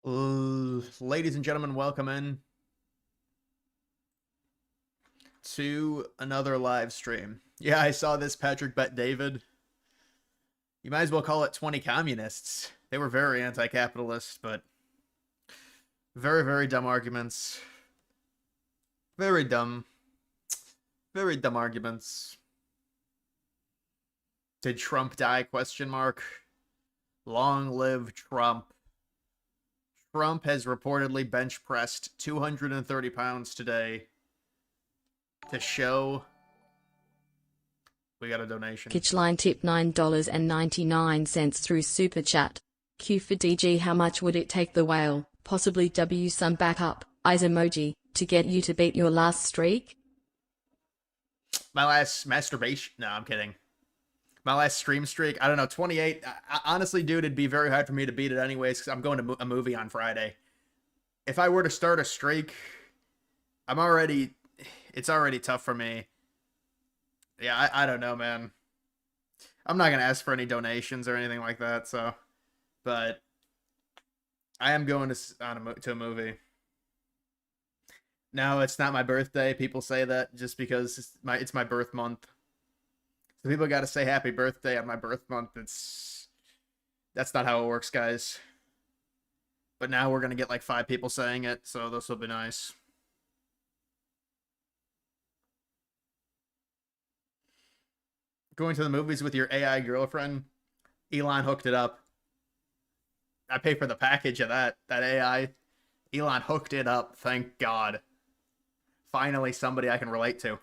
Ladies and gentlemen, welcome in to another live stream. Yeah, I saw this Patrick Bet David. You might as well call it 20 communists. They were very anti-capitalist, but very, very dumb arguments. Very dumb. Very dumb arguments. Did Trump die? Question mark. Long live Trump. Trump has reportedly bench pressed 230 pounds today to show we got a donation. Kitchline tip $9.99 through Super Chat. Q for DG. How much would it take the whale, possibly W some backup, eyes emoji, to get you to beat your last streak? My last masturbation. No, I'm kidding. My last stream streak. I don't know. 28. Honestly, dude, it'd be very hard for me to beat it anyways because I'm going to a movie on Friday. If I were to start a streak, it's already tough for me. Yeah, I don't know, man. I'm not gonna ask for any donations or anything like that. So, but I am going to a movie. No, it's not my birthday. People say that just because it's my birth month. So people got to say happy birthday on my birth month. That's not how it works, guys. But now we're gonna get like 5 people saying it, so this will be nice. Going to the movies with your AI girlfriend? Elon hooked it up. I pay for the package of that AI. Elon hooked it up, thank God. Finally somebody I can relate to.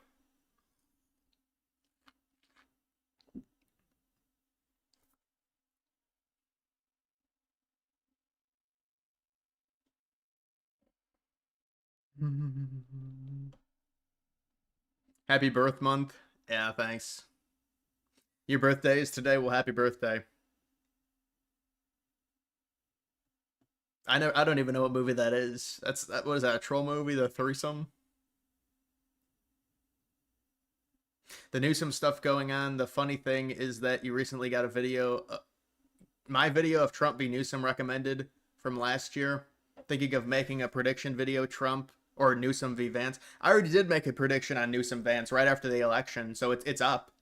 Happy birth month. Yeah, thanks. Your birthday is today. Well, happy birthday. I don't even know what movie that is. What is that? A troll movie? The threesome? The Newsom stuff going on. The funny thing is that you recently got a video. My video of Trump v. Newsom recommended from last year. Thinking of making a prediction video, Trump or Newsom v. Vance. I already did make a prediction on Newsom Vance right after the election, so it's up.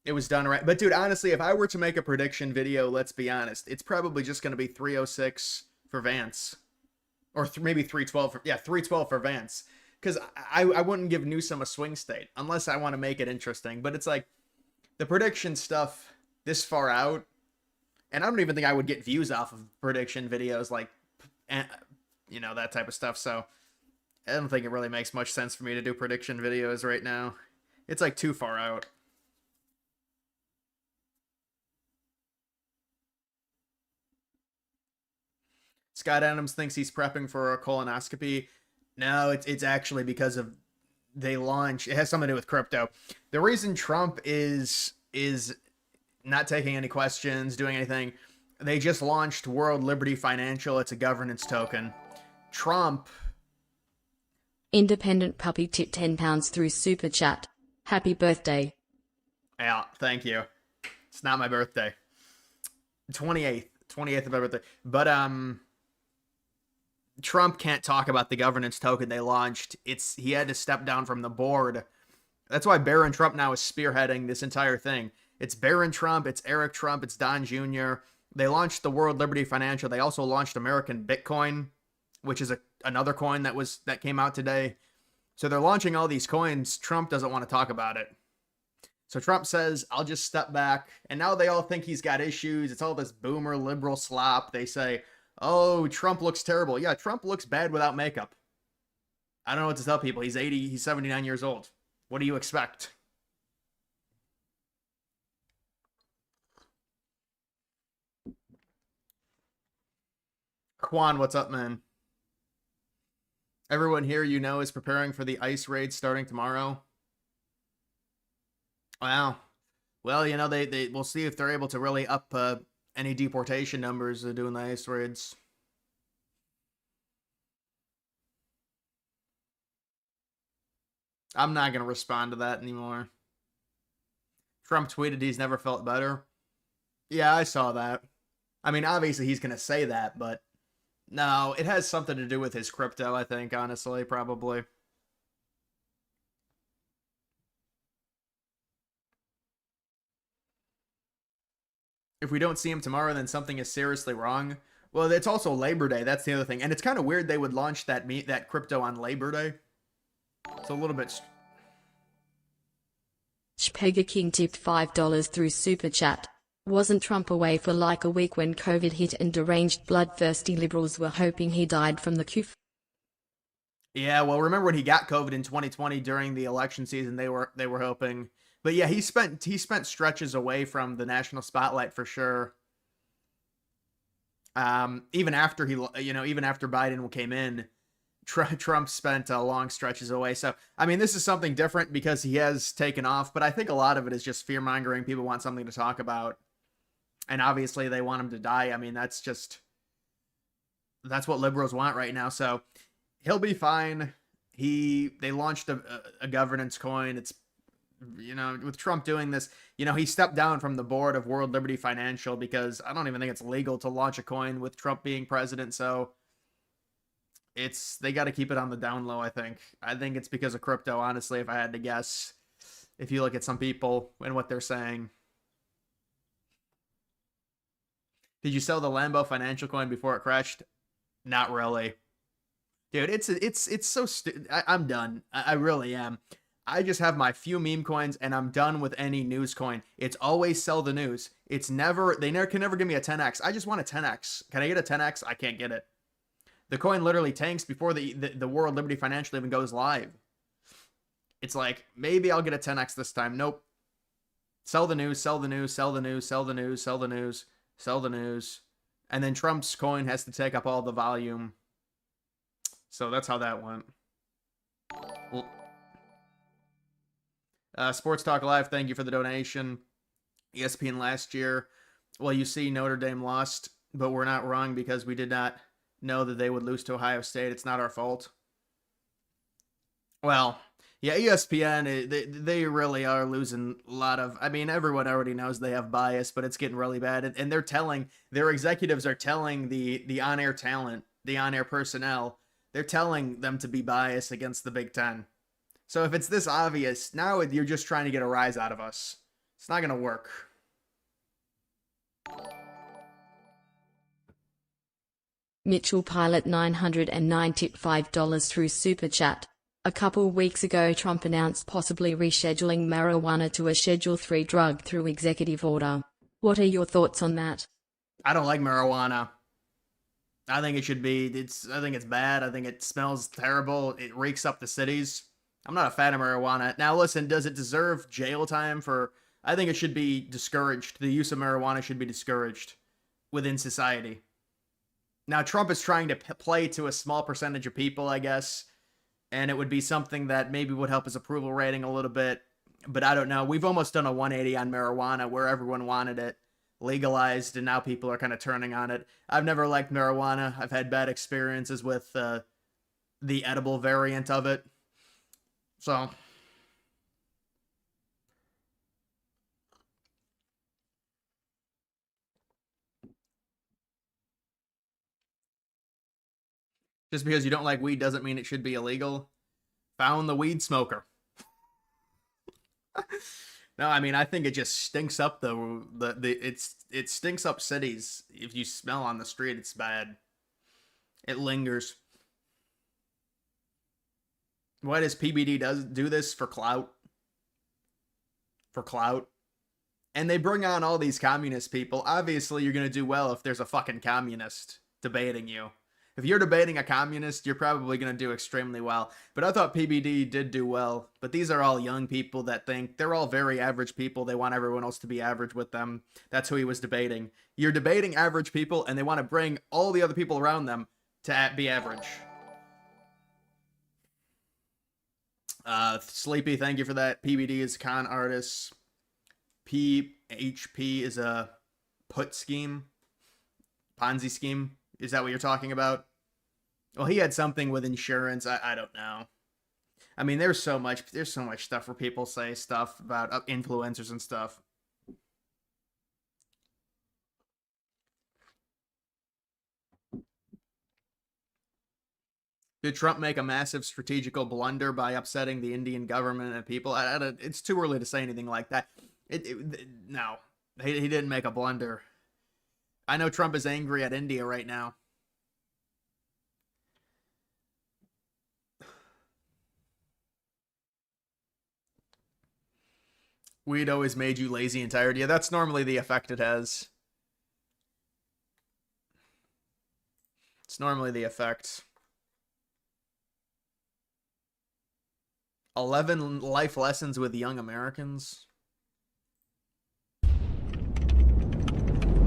It was done right. But dude, honestly, if I were to make a prediction video, let's be honest, it's probably just going to be 306 for Vance. Or maybe 312 for, 312 for Vance. Because I wouldn't give Newsom a swing state unless I want to make it interesting. But it's like the prediction stuff this far out, and I don't even think I would get views off of prediction videos like, you know, that type of stuff. So I don't think it really makes much sense for me to do prediction videos right now. It's like too far out. Scott Adams thinks he's prepping for a colonoscopy. No, it's actually because of they launch. It has something to do with crypto. The reason Trump is not taking any questions, doing anything, they just launched World Liberty Financial. It's a governance token. Trump. Independent puppy tip £10 through Super Chat. Happy birthday. Yeah, thank you. It's not my birthday. 28th of my birthday. But Trump can't talk about the governance token they launched. He had to step down from the board. That's why Barron Trump now is spearheading this entire thing. It's Barron Trump, it's Eric Trump, it's Don Jr. They launched the World Liberty Financial. They also launched American Bitcoin, which is another coin that came out today. So they're launching all these coins. Trump doesn't want to talk about it. So Trump says, I'll just step back. And now they all think he's got issues. It's all this boomer liberal slop. They say, oh, Trump looks terrible. Yeah, Trump looks bad without makeup. I don't know what to tell people. He's 80, he's 79 years old. What do you expect? Quan, what's up, man? Everyone here you know is preparing for the ICE raid starting tomorrow. Wow. Well, you know, we'll see if they're able to really up any deportation numbers doing the ICE raids. I'm not going to respond to that anymore. Trump tweeted he's never felt better. Yeah, I saw that. I mean, obviously he's going to say that, but no, it has something to do with his crypto, I think, honestly, probably. If we don't see him tomorrow, then something is seriously wrong. Well, it's also Labor Day. That's the other thing. And it's kind of weird they would launch that crypto on Labor Day. It's a little bit... Spega King tipped $5 through Super Chat. Wasn't Trump away for like a week when COVID hit and deranged bloodthirsty liberals were hoping he died from the QF? Yeah, well, remember when he got COVID in 2020 during the election season? They were hoping, but yeah, he spent stretches away from the national spotlight for sure. Even after even after Biden came in, Trump spent long stretches away. So I mean, this is something different because he has taken off, but I think a lot of it is just fear mongering. People want something to talk about, and obviously they want him to die. I mean, that's what liberals want right now. So he'll be fine. They launched a governance coin. It's, with Trump doing this, he stepped down from the board of World Liberty Financial because I don't even think it's legal to launch a coin with Trump being president. So they got to keep it on the down low, I think. I think it's because of crypto, honestly, if I had to guess, if you look at some people and what they're saying. Did you sell the Lambo Financial coin before it crashed? Not really. Dude, it's so I'm done. I really am. I just have my few meme coins and I'm done with any news coin. It's always sell the news. They can never give me a 10x. I just want a 10x. Can I get a 10x? I can't get it. The coin literally tanks before the World Liberty Financial even goes live. It's like, maybe I'll get a 10x this time. Nope. Sell the news, sell the news, sell the news, sell the news, sell the news, sell the news. And then Trump's coin has to take up all the volume. So that's how that went. Sports Talk Live, thank you for the donation. ESPN last year. Well, you see, Notre Dame lost, but we're not wrong because we did not know that they would lose to Ohio State. It's not our fault. Well, yeah, ESPN, they really are losing a lot of... I mean, everyone already knows they have bias, but it's getting really bad. And their executives are telling the on-air talent, the on-air personnel, they're telling them to be biased against the Big Ten. So if it's this obvious, now you're just trying to get a rise out of us. It's not going to work. Mitchell Pilot $995 through Super Chat. A couple weeks ago, Trump announced possibly rescheduling marijuana to a Schedule 3 drug through executive order. What are your thoughts on that? I don't like marijuana. I think it should be, I think it's bad. I think it smells terrible. It reeks up the cities. I'm not a fan of marijuana. Now listen, does it deserve jail time for... I think it should be discouraged. The use of marijuana should be discouraged within society. Now Trump is trying to play to a small percentage of people, I guess. And it would be something that maybe would help his approval rating a little bit. But I don't know. We've almost done a 180 on marijuana where everyone wanted it legalized, and now people are kind of turning on it. I've never liked marijuana. I've had bad experiences with the edible variant of it. So, just because you don't like weed doesn't mean it should be illegal. Found the weed smoker. No, I mean, I think it just stinks up it stinks up cities. If you smell on the street, it's bad. It lingers. Why does PBD do this? For clout? For clout? And they bring on all these communist people. Obviously, you're going to do well if there's a fucking communist debating you. If you're debating a communist, you're probably going to do extremely well. But I thought PBD did do well. But these are all young people that think they're all very average people. They want everyone else to be average with them. That's who he was debating. You're debating average people, and they want to bring all the other people around them to be average. Sleepy, thank you for that. PBD is con artist. PHP is a put scheme. Ponzi scheme. Is that what you're talking about? Well, he had something with insurance. I don't know. I mean, there's so much stuff where people say stuff about influencers and stuff. Did Trump make a massive strategical blunder by upsetting the Indian government and people? It's too early to say anything like that. No, he didn't make a blunder. I know Trump is angry at India right now. Weed always made you lazy and tired. Yeah, that's normally the effect it has. It's normally the effect. 11 life lessons with young Americans.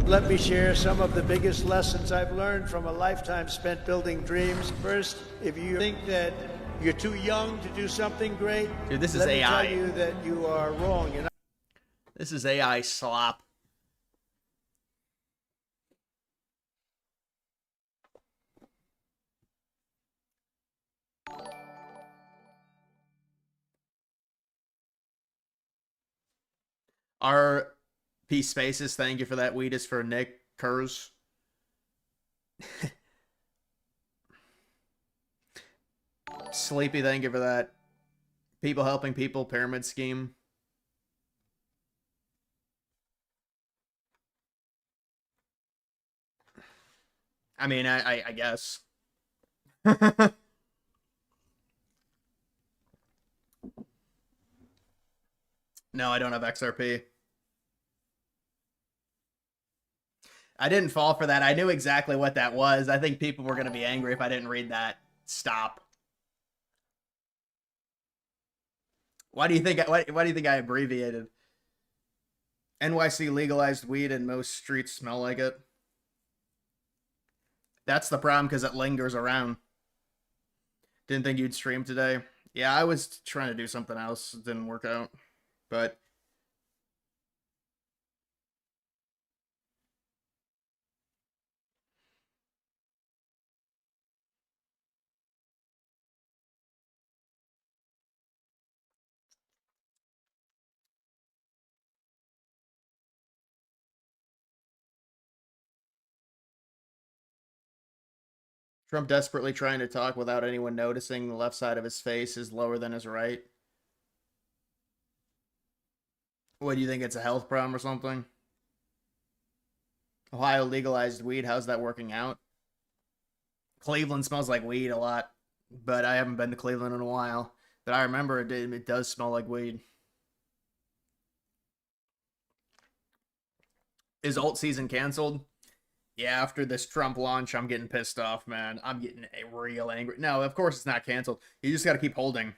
Let me share some of the biggest lessons I've learned from a lifetime spent building dreams. First, if you think that you're too young to do something great, dude, this is let AI. me tell you that you are wrong. You're not. This is AI slop. Our P Spaces, thank you for that. Weed is for Nick Kurz. Sleepy, thank you for that. People helping people, pyramid scheme. I mean, I guess. No, I don't have XRP. I didn't fall for that. I knew exactly what that was. I think people were going to be angry if I didn't read that. Stop. Why do you think I abbreviated? NYC legalized weed and most streets smell like it. That's the problem because it lingers around. Didn't think you'd stream today. Yeah, I was trying to do something else. It didn't work out. But Trump desperately trying to talk without anyone noticing the left side of his face is lower than his right. What do you think? It's a health problem or something? Ohio legalized weed. How's that working out? Cleveland smells like weed a lot, but I haven't been to Cleveland in a while. But I remember it does smell like weed. Is alt season canceled? Yeah, after this Trump launch, I'm getting pissed off, man. I'm getting real angry. No, of course it's not canceled. You just got to keep holding.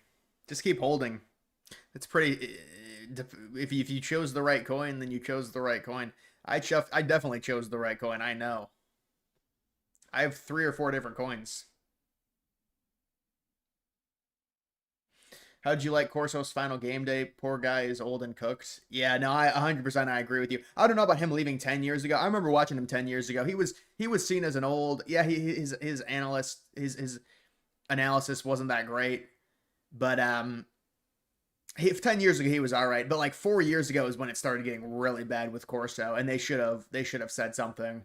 Just keep holding. It's pretty. If you chose the right coin, then you chose the right coin. I definitely chose the right coin. I know. I have 3 or 4 different coins. How'd you like Corso's final game day? Poor guy is old and cooked. Yeah, no, I 100% I agree with you. I don't know about him leaving 10 years ago. I remember watching him 10 years ago. He was seen as an old. Yeah, his analysis wasn't that great, but 10 years ago he was all right. But like 4 years ago is when it started getting really bad with Corso, and they should have said something.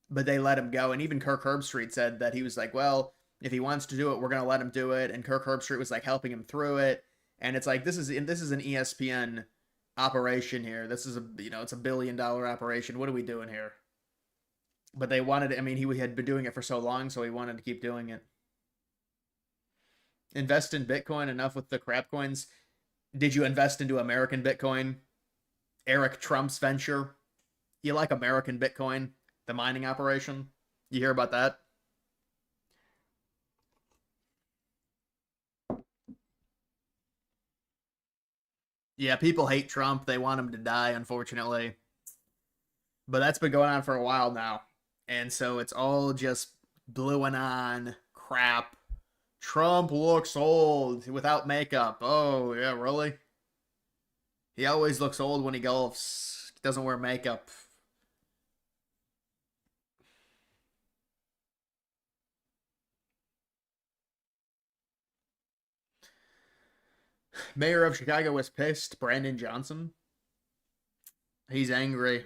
But they let him go, and even Kirk Herbstreit said that he was like, well, if he wants to do it, we're going to let him do it. And Kirk Herbstreit was like helping him through it. And it's like, this is an ESPN operation here. This is it's $1 billion operation. What are we doing here? But they wanted, I mean, he had been doing it for so long, so he wanted to keep doing it. Invest in Bitcoin, enough with the crap coins. Did you invest into American Bitcoin? Eric Trump's venture? You like American Bitcoin? The mining operation? You hear about that? Yeah, people hate Trump. They want him to die, unfortunately. But that's been going on for a while now. And so it's all just blue and on crap. Trump looks old without makeup. Oh, yeah, really? He always looks old when he golfs. He doesn't wear makeup. Mayor of Chicago was pissed. Brandon Johnson. He's angry.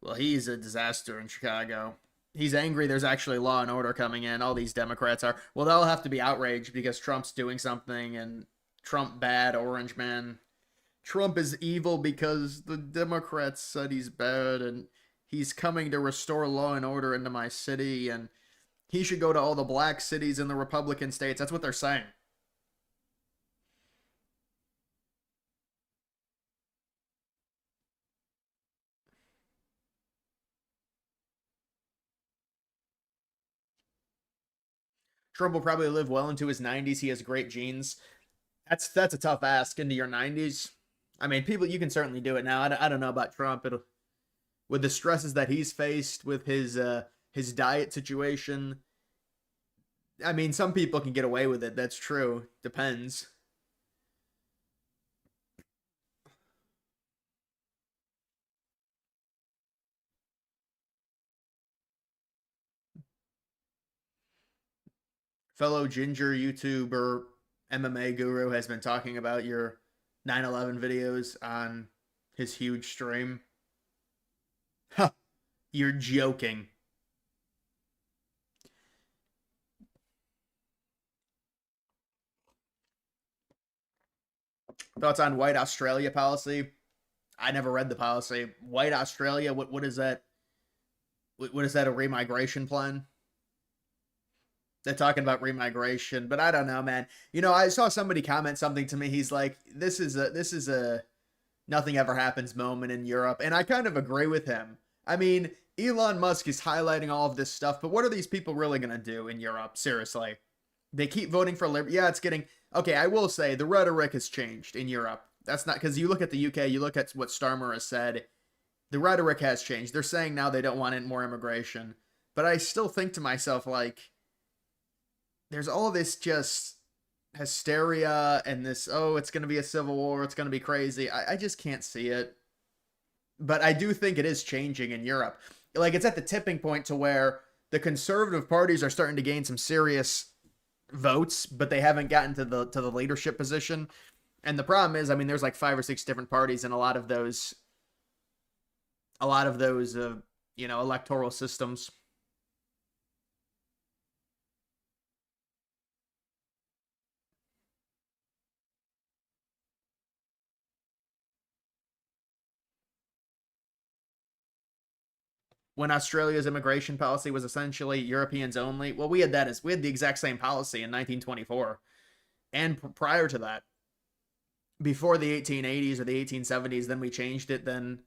Well, he's a disaster in Chicago. He's angry there's actually law and order coming in. All these Democrats are. Well, they'll have to be outraged because Trump's doing something, and Trump bad, orange man. Trump is evil because the Democrats said he's bad, and he's coming to restore law and order into my city, and he should go to all the black cities in the Republican states. That's what they're saying. Trump will probably live well into his 90s. He has great genes. That's a tough ask into your 90s. I mean, people, you can certainly do it now. I don't know about Trump. It'll, with the stresses that he's faced with his diet situation. I mean, some people can get away with it. That's true. Depends. Fellow ginger YouTuber MMA guru has been talking about your 9/11 videos on his huge stream. Huh, you're joking. Thoughts on White Australia policy? I never read the policy. White Australia, what is that? What is that, a remigration plan? They're talking about remigration, but I don't know, man. You know, I saw somebody comment something to me. He's like, this is a nothing ever happens moment in Europe. And I kind of agree with him. I mean, Elon Musk is highlighting all of this stuff, but what are these people really going to do in Europe? Seriously. They keep voting for liberty. Yeah, it's getting okay. I will say the rhetoric has changed in Europe. That's not because you look at the UK, you look at what Starmer has said. The rhetoric has changed. They're saying now they don't want more immigration, but I still think to myself like, there's all this just hysteria and this, oh, it's going to be a civil war, it's going to be crazy. I just can't see it. But I do think it is changing in Europe. Like, it's at the tipping point to where the conservative parties are starting to gain some serious votes, but they haven't gotten to the leadership position. And the problem is, I mean, there's like 5 or 6 different parties, and a lot of those electoral systems. When Australia's immigration policy was essentially Europeans only. Well, we had the exact same policy in 1924, and prior to that, before the 1880s or the 1870s. Then we changed it. Then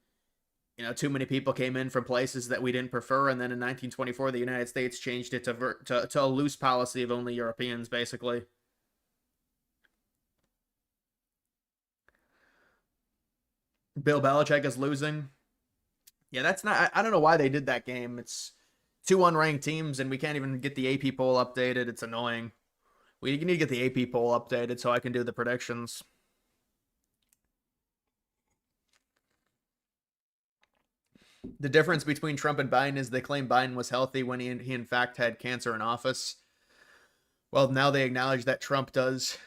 too many people came in from places that we didn't prefer, and then in 1924, the United States changed it to a loose policy of only Europeans, basically. Bill Belichick is losing. Yeah, that's not. I don't know why they did that game. It's 2 unranked teams, and we can't even get the AP poll updated. It's annoying. We need to get the AP poll updated so I can do the predictions. The difference between Trump and Biden is they claim Biden was healthy when he in fact had cancer in office. Well, now they acknowledge that Trump does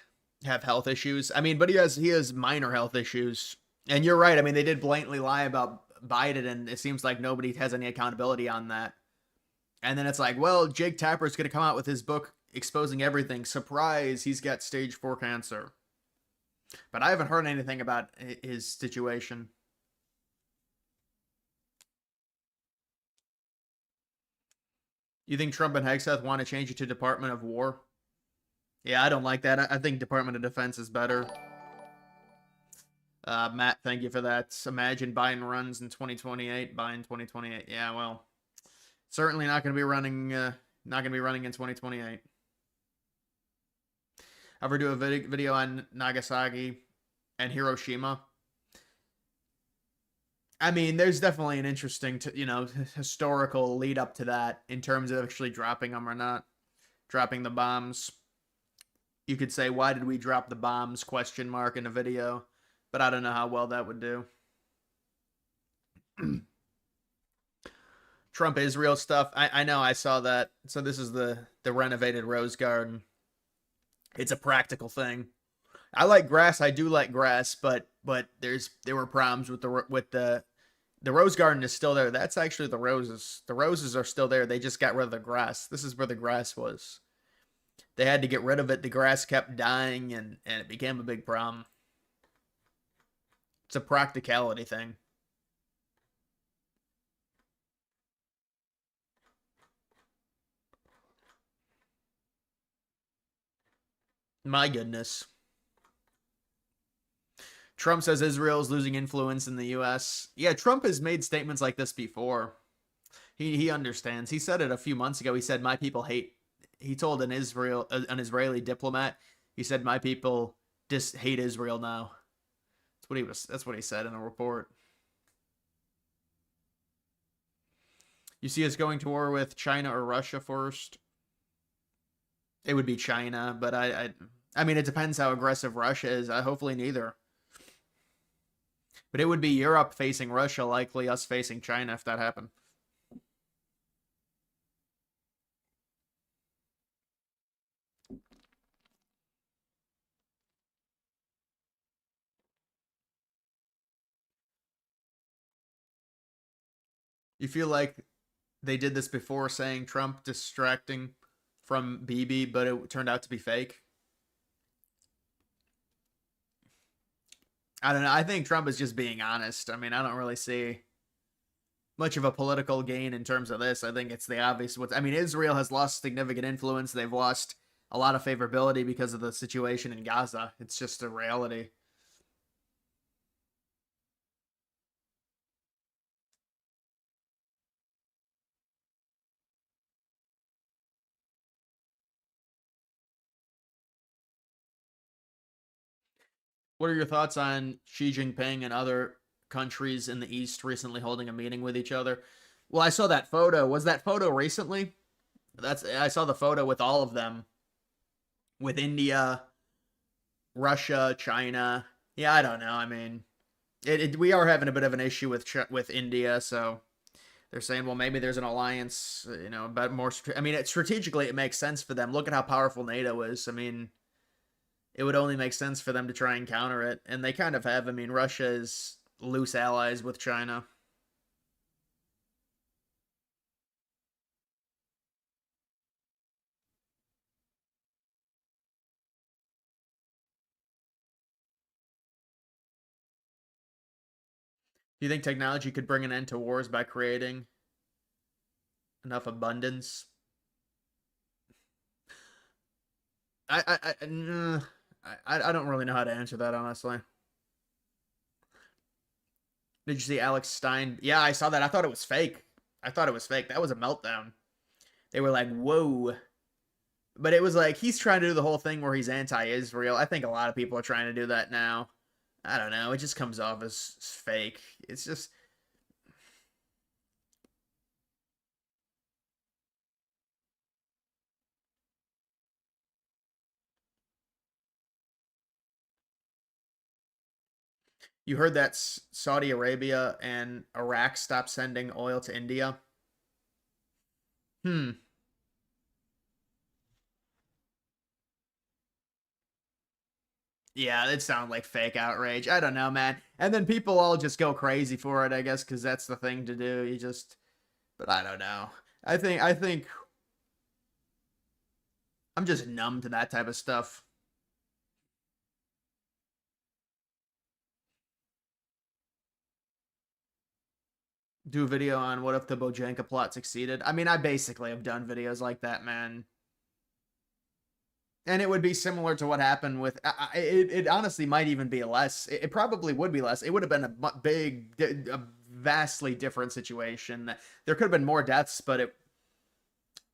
have health issues. I mean, but he has minor health issues. And you're right. I mean, they did blatantly lie about Biden, and it seems like nobody has any accountability on that. And then it's like, well, Jake Tapper's going to come out with his book exposing everything. Surprise, he's got stage 4 cancer. But I haven't heard anything about his situation. You think Trump and Hegseth want to change it to Department of War? Yeah, I don't like that. I think Department of Defense is better. Matt, thank you for that. Imagine Biden runs in 2028. Biden 2028. Yeah, well, certainly not going to be running. Not going to be running in 2028. Ever do a video on Nagasaki and Hiroshima? I mean, there's definitely an interesting, historical lead up to that in terms of actually dropping them or not. Dropping the bombs. You could say, why did we drop the bombs, ? In a video. But I don't know how well that would do. Trump Israel stuff. I know, I saw that. So this is the renovated Rose Garden. It's a practical thing. I like grass. I do like grass, but there were problems with the The rose garden is still there. That's actually the roses. The roses are still there. They just got rid of the grass. This is where the grass was. They had to get rid of it. The grass kept dying, and it became a big problem. It's a practicality thing. My goodness. Trump says Israel is losing influence in the U.S. Yeah, Trump has made statements like this before. He understands. He said it a few months ago. He said, "My people hate." He told an Israeli diplomat. He said, "My people just hate Israel now." That's what he said in a report. You see us going to war with China or Russia first? It would be China, but I mean, it depends how aggressive Russia is. Hopefully neither. But it would be Europe facing Russia, likely us facing China if that happened. You feel like they did this before, saying Trump distracting from Bibi, but it turned out to be fake? I don't know. I think Trump is just being honest. I mean, I don't really see much of a political gain in terms of this. I think it's the obvious. I mean, Israel has lost significant influence. They've lost a lot of favorability because of the situation in Gaza. It's just a reality. What are your thoughts on Xi Jinping and other countries in the East recently holding a meeting with each other? Well, I saw that photo. Was that photo recently? I saw the photo with all of them, with India, Russia, China. Yeah, I don't know. I mean, we are having a bit of an issue with India, so they're saying, well, maybe there's an alliance, but more. I mean, strategically, it makes sense for them. Look at how powerful NATO is. I mean, it would only make sense for them to try and counter it, and they kind of have. I mean, Russia is loose allies with China. Do you think technology could bring an end to wars by creating enough abundance? I don't really know how to answer that, honestly. Did you see Alex Stein? Yeah, I saw that. I thought it was fake. I thought it was fake. That was a meltdown. They were like, whoa. But it was like he's trying to do the whole thing where he's anti-Israel. I think a lot of people are trying to do that now. I don't know. It just comes off as fake. It's just you heard that Saudi Arabia and Iraq stopped sending oil to India. Hmm. Yeah, it sounded like fake outrage. I don't know, man. And then people all just go crazy for it, I guess, because that's the thing to do. But I don't know. I think I'm just numb to that type of stuff. Do a video on what if the Bojanka plot succeeded. I mean, I basically have done videos like that, man. And it would be similar to what happened with it honestly might even be less. It probably would be less. It would have been a vastly different situation. There could have been more deaths, but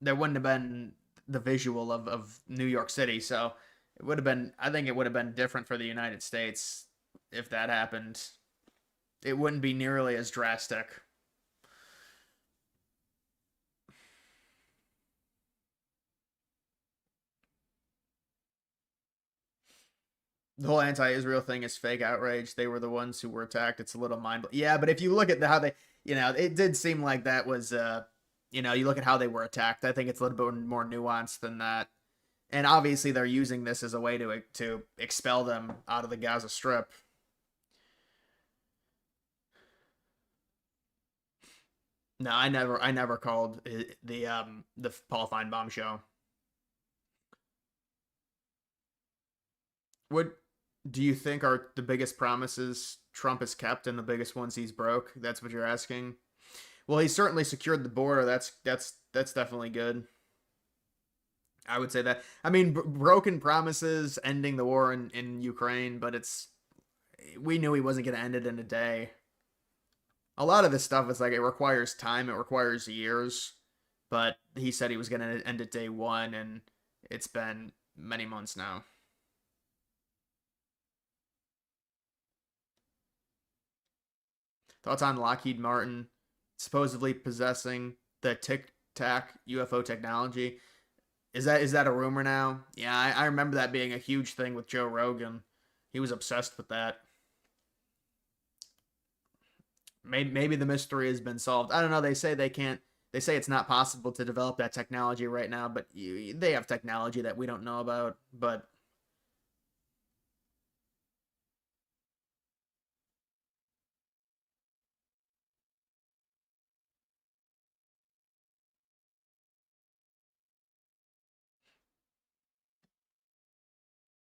there wouldn't have been the visual of New York City. So it would have been, I think it would have been different for the United States if that happened. It wouldn't be nearly as drastic. The whole anti-Israel thing is fake outrage. They were the ones who were attacked. It's a little mind. Yeah, but if you look at how they, it did seem like that was, you look at how they were attacked. I think it's a little bit more nuanced than that. And obviously, they're using this as a way to expel them out of the Gaza Strip. No, I never called the Paul Feinbaum show. What do you think are the biggest promises Trump has kept and the biggest ones he's broke? That's what you're asking. Well, he certainly secured the border. That's definitely good. I would say that. I mean, broken promises, ending the war in Ukraine, but we knew he wasn't going to end it in a day. A lot of this stuff is like it requires time, it requires years, but he said he was going to end it day one, and it's been many months now. Thoughts on Lockheed Martin supposedly possessing the Tic Tac UFO technology? Is that a rumor now? Yeah, I remember that being a huge thing with Joe Rogan. He was obsessed with that. Maybe the mystery has been solved. I don't know. They say they can't. They say it's not possible to develop that technology right now, but they have technology that we don't know about. But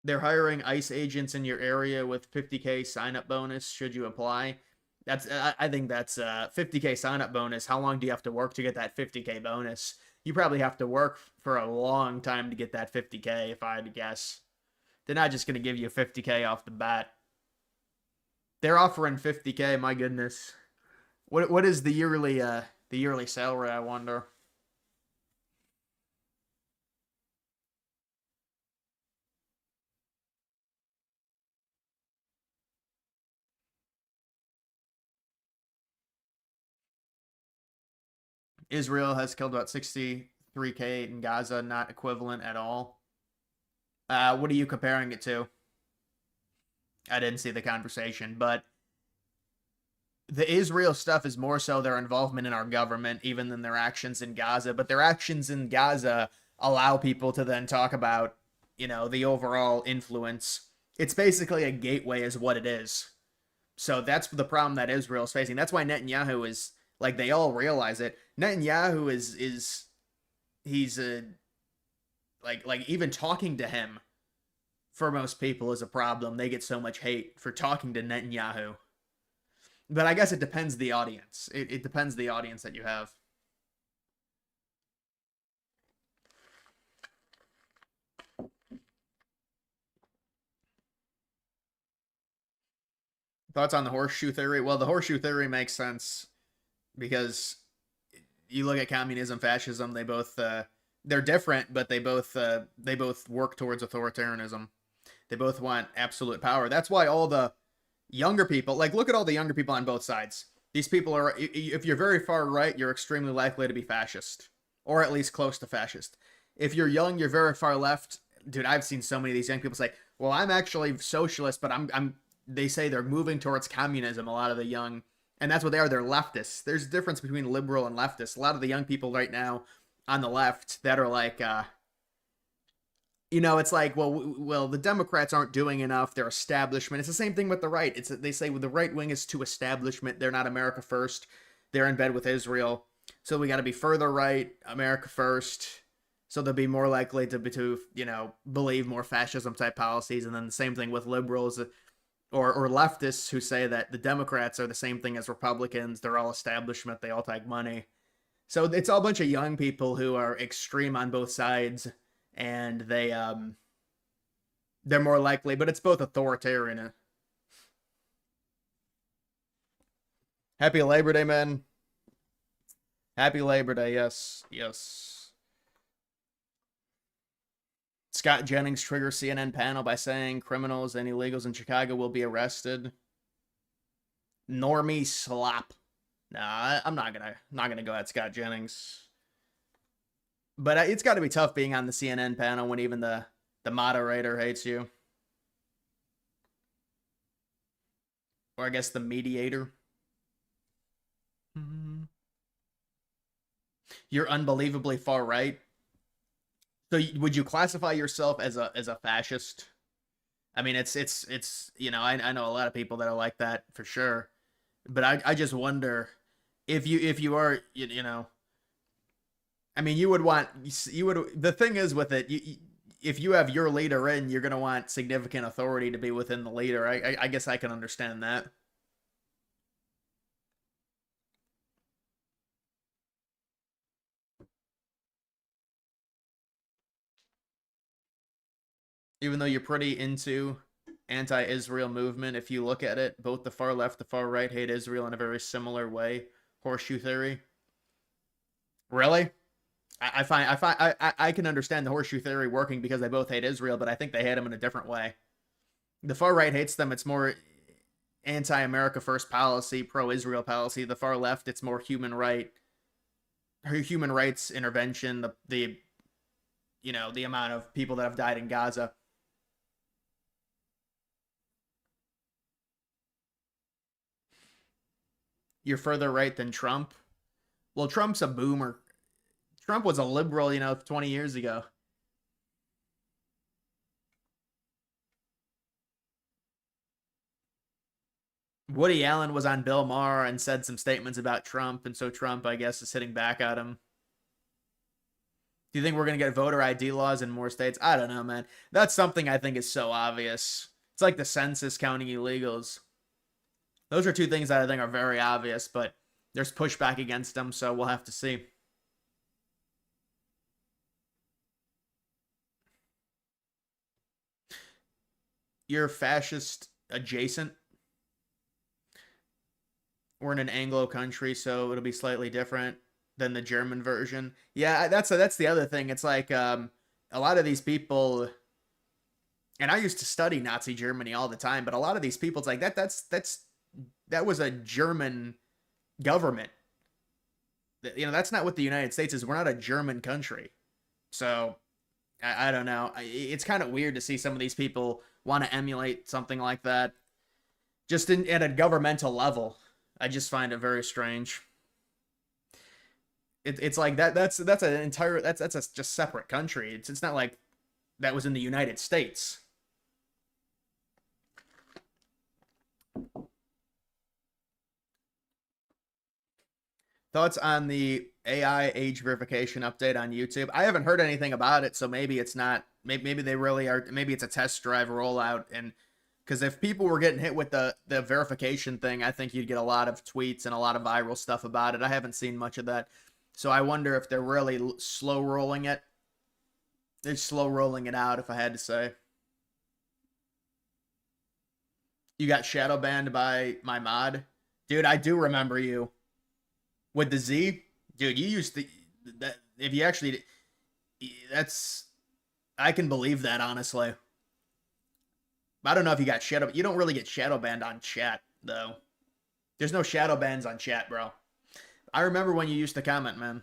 they're hiring ICE agents in your area with 50K sign up bonus. Should you apply? I think that's 50K sign up bonus. How long do you have to work to get that 50K bonus? You probably have to work for a long time to get that 50K, if I had to guess. They're not just gonna give you 50K off the bat. They're offering 50K. My goodness, what is the yearly salary? I wonder. Israel has killed about 63K in Gaza, not equivalent at all. What are you comparing it to? I didn't see the conversation, but the Israel stuff is more so their involvement in our government, even than their actions in Gaza. But their actions in Gaza allow people to then talk about, the overall influence. It's basically a gateway, is what it is. So that's the problem that Israel's facing. That's why Netanyahu is like they all realize it. Netanyahu is he's a like even talking to him for most people is a problem. They get so much hate for talking to Netanyahu. But I guess it depends the audience. It depends the audience that you have. Thoughts on the horseshoe theory? Well, the horseshoe theory makes sense because you look at communism, fascism. They're different, but they both work towards authoritarianism. They both want absolute power. That's why all the younger people, like look at all the younger people on both sides. These people are, if you're very far right, you're extremely likely to be fascist, or at least close to fascist. If you're young, you're very far left. Dude, I've seen so many of these young people say, "Well, I'm actually socialist, but I'm." They say they're moving towards communism. A lot of the young, and that's what they are. They're leftists. There's a difference between liberal and leftist. A lot of the young people right now on the left that are like, it's like, well, the Democrats aren't doing enough. They're establishment. It's the same thing with the right. They say well, the right wing is too establishment. They're not America first. They're in bed with Israel. So we got to be further right, America first. So they'll be more likely to believe more fascism type policies. And then the same thing with liberals or leftists who say that the Democrats are the same thing as Republicans. They're all establishment. They all take money. So it's all a bunch of young people who are extreme on both sides, and they're more likely, but it's both authoritarian. Happy Labor Day, man. Happy Labor Day. Yes, yes. Scott Jennings triggers CNN panel by saying criminals and illegals in Chicago will be arrested. Normie slop. Nah, I'm not gonna go at Scott Jennings. But it's got to be tough being on the CNN panel when even the moderator hates you. Or I guess the mediator. You're unbelievably far right. So would you classify yourself as a fascist? I mean, it's I know a lot of people that are like that for sure. But I just wonder if you are, you know, I mean, you would. The thing is with it, if you have your leader in, you're gonna want significant authority to be within the leader. I guess I can understand that. Even though you're pretty into anti-Israel movement, if you look at it, both the far left, the far right hate Israel in a very similar way. Horseshoe theory. Really? I can understand the horseshoe theory working because they both hate Israel, but I think they hate them in a different way. The far right hates them. It's more anti-America first policy, pro-Israel policy. The far left, it's more human rights intervention. The you know, the amount of people that have died in Gaza. You're further right than Trump. Well, Trump's a boomer. Trump was a liberal, 20 years ago. Woody Allen was on Bill Maher and said some statements about Trump, and so Trump, I guess, is hitting back at him. Do you think we're going to get voter ID laws in more states? I don't know, man. That's something I think is so obvious. It's like the census counting illegals. Those are two things that I think are very obvious, but there's pushback against them, so we'll have to see. You're fascist adjacent. We're in an Anglo country, so it'll be slightly different than the German version. Yeah, that's the other thing. It's like a lot of these people, and I used to study Nazi Germany all the time, but a lot of these people, it's like that was a German government. That's not what the United States is. We're not a German country. So I don't know. It's kind of weird to see some of these people want to emulate something like that just at a governmental level. I just find it very strange. It's like that's an entire that's a just separate country. It's not like that was in the United States. Thoughts on the AI age verification update on YouTube? I haven't heard anything about it, so maybe it's not. Maybe they really are. Maybe it's a test drive rollout, and because if people were getting hit with the verification thing, I think you'd get a lot of tweets and a lot of viral stuff about it. I haven't seen much of that, so I wonder if they're really slow rolling it. They're slow rolling it out, if I had to say. You got shadow banned by my mod, dude. I do remember you. With the Z, dude, you used to that if you actually I can believe that, honestly. I don't know if you got shadow. You don't really get shadow banned on chat though. There's no shadow bans on chat, bro. I remember when you used to comment, man.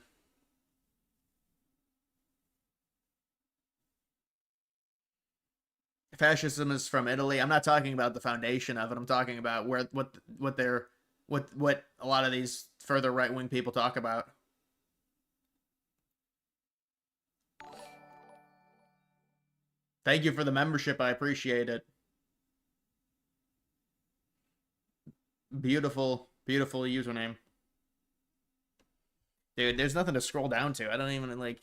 Fascism is from Italy. I'm not talking about the foundation of it. I'm talking about what a lot of these further right-wing people talk about. Thank you for the membership. I appreciate it. Beautiful, beautiful username. Dude, there's nothing to scroll down to. I don't even, like...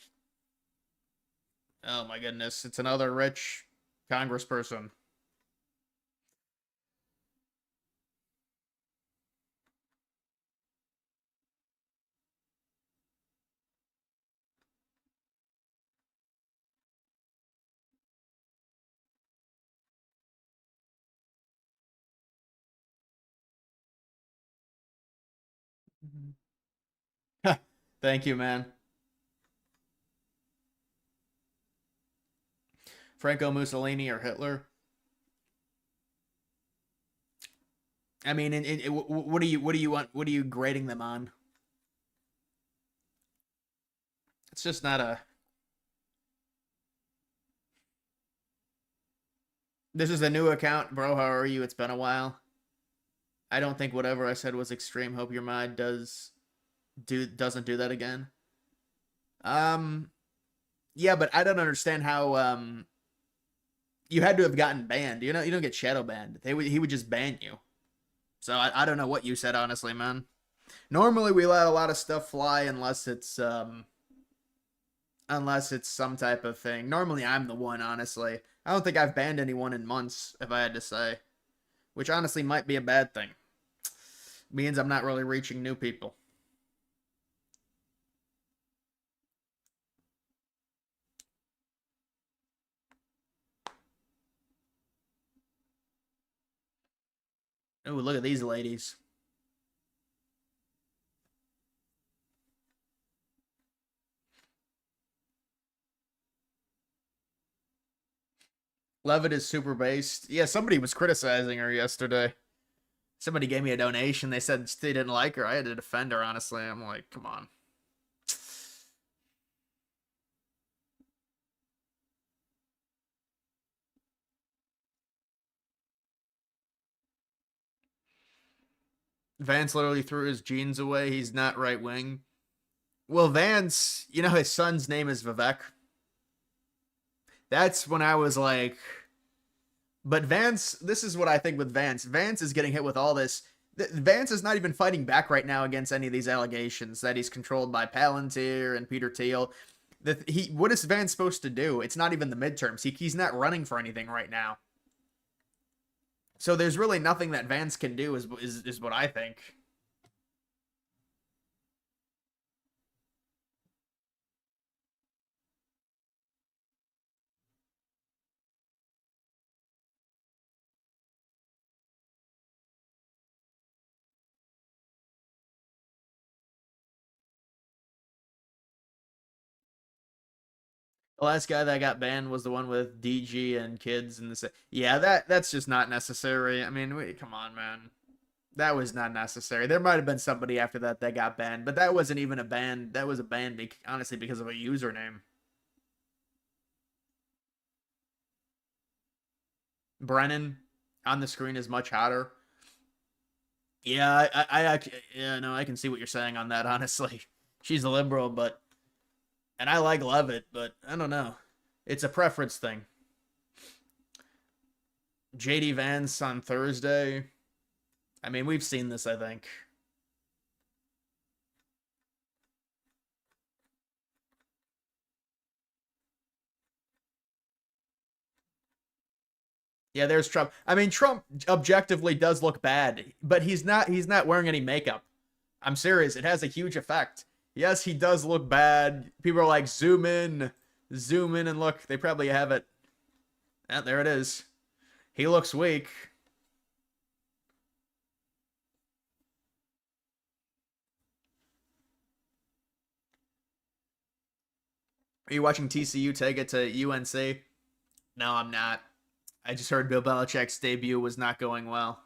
Oh my goodness. It's another rich congressperson. Thank you, man. Franco, Mussolini, or Hitler? I mean, what do you want? What are you grading them on? It's just not a. This is a new account, bro. How are you? It's been a while. I don't think whatever I said was extreme. Hope your mind doesn't do that again. Yeah, but I don't understand how you had to have gotten banned. You don't get shadow banned. He would just ban you. So I don't know what you said, honestly, man. Normally we let a lot of stuff fly unless it's some type of thing. Normally I'm the one, honestly. I don't think I've banned anyone in months, if I had to say. Which honestly might be a bad thing. Means I'm not really reaching new people. Oh, look at these ladies. Levitt is super based. Yeah, somebody was criticizing her yesterday. Somebody gave me a donation. They said they didn't like her. I had to defend her, honestly. I'm like, come on. Vance literally threw his jeans away. He's not right wing. Well, Vance, you know his son's name is Vivek. That's when I was like, but Vance, this is what I think with Vance. Vance is getting hit with all this. Vance is not even fighting back right now against any of these allegations that he's controlled by Palantir and Peter Thiel. What is Vance supposed to do? It's not even the midterms. He's not running for anything right now. So there's really nothing that Vance can do, is what I think. The last guy that got banned was the one with DG and kids and this. Yeah, that's just not necessary. I mean, come on, man. That was not necessary. There might have been somebody after that got banned, but that wasn't even a ban. That was a ban, honestly, because of a username. Brennan on the screen is much hotter. Yeah, yeah, no, I can see what you're saying on that. Honestly, she's a liberal, and I like Levitt, but I don't know. It's a preference thing. JD Vance on Thursday. I mean, we've seen this, I think. Yeah, there's Trump. I mean, Trump objectively does look bad, but he's not wearing any makeup. I'm serious. It has a huge effect. Yes, he does look bad. People are like, zoom in and look. They probably have it. Yeah, there it is. He looks weak. Are you watching TCU take it to UNC? No, I'm not. I just heard Bill Belichick's debut was not going well.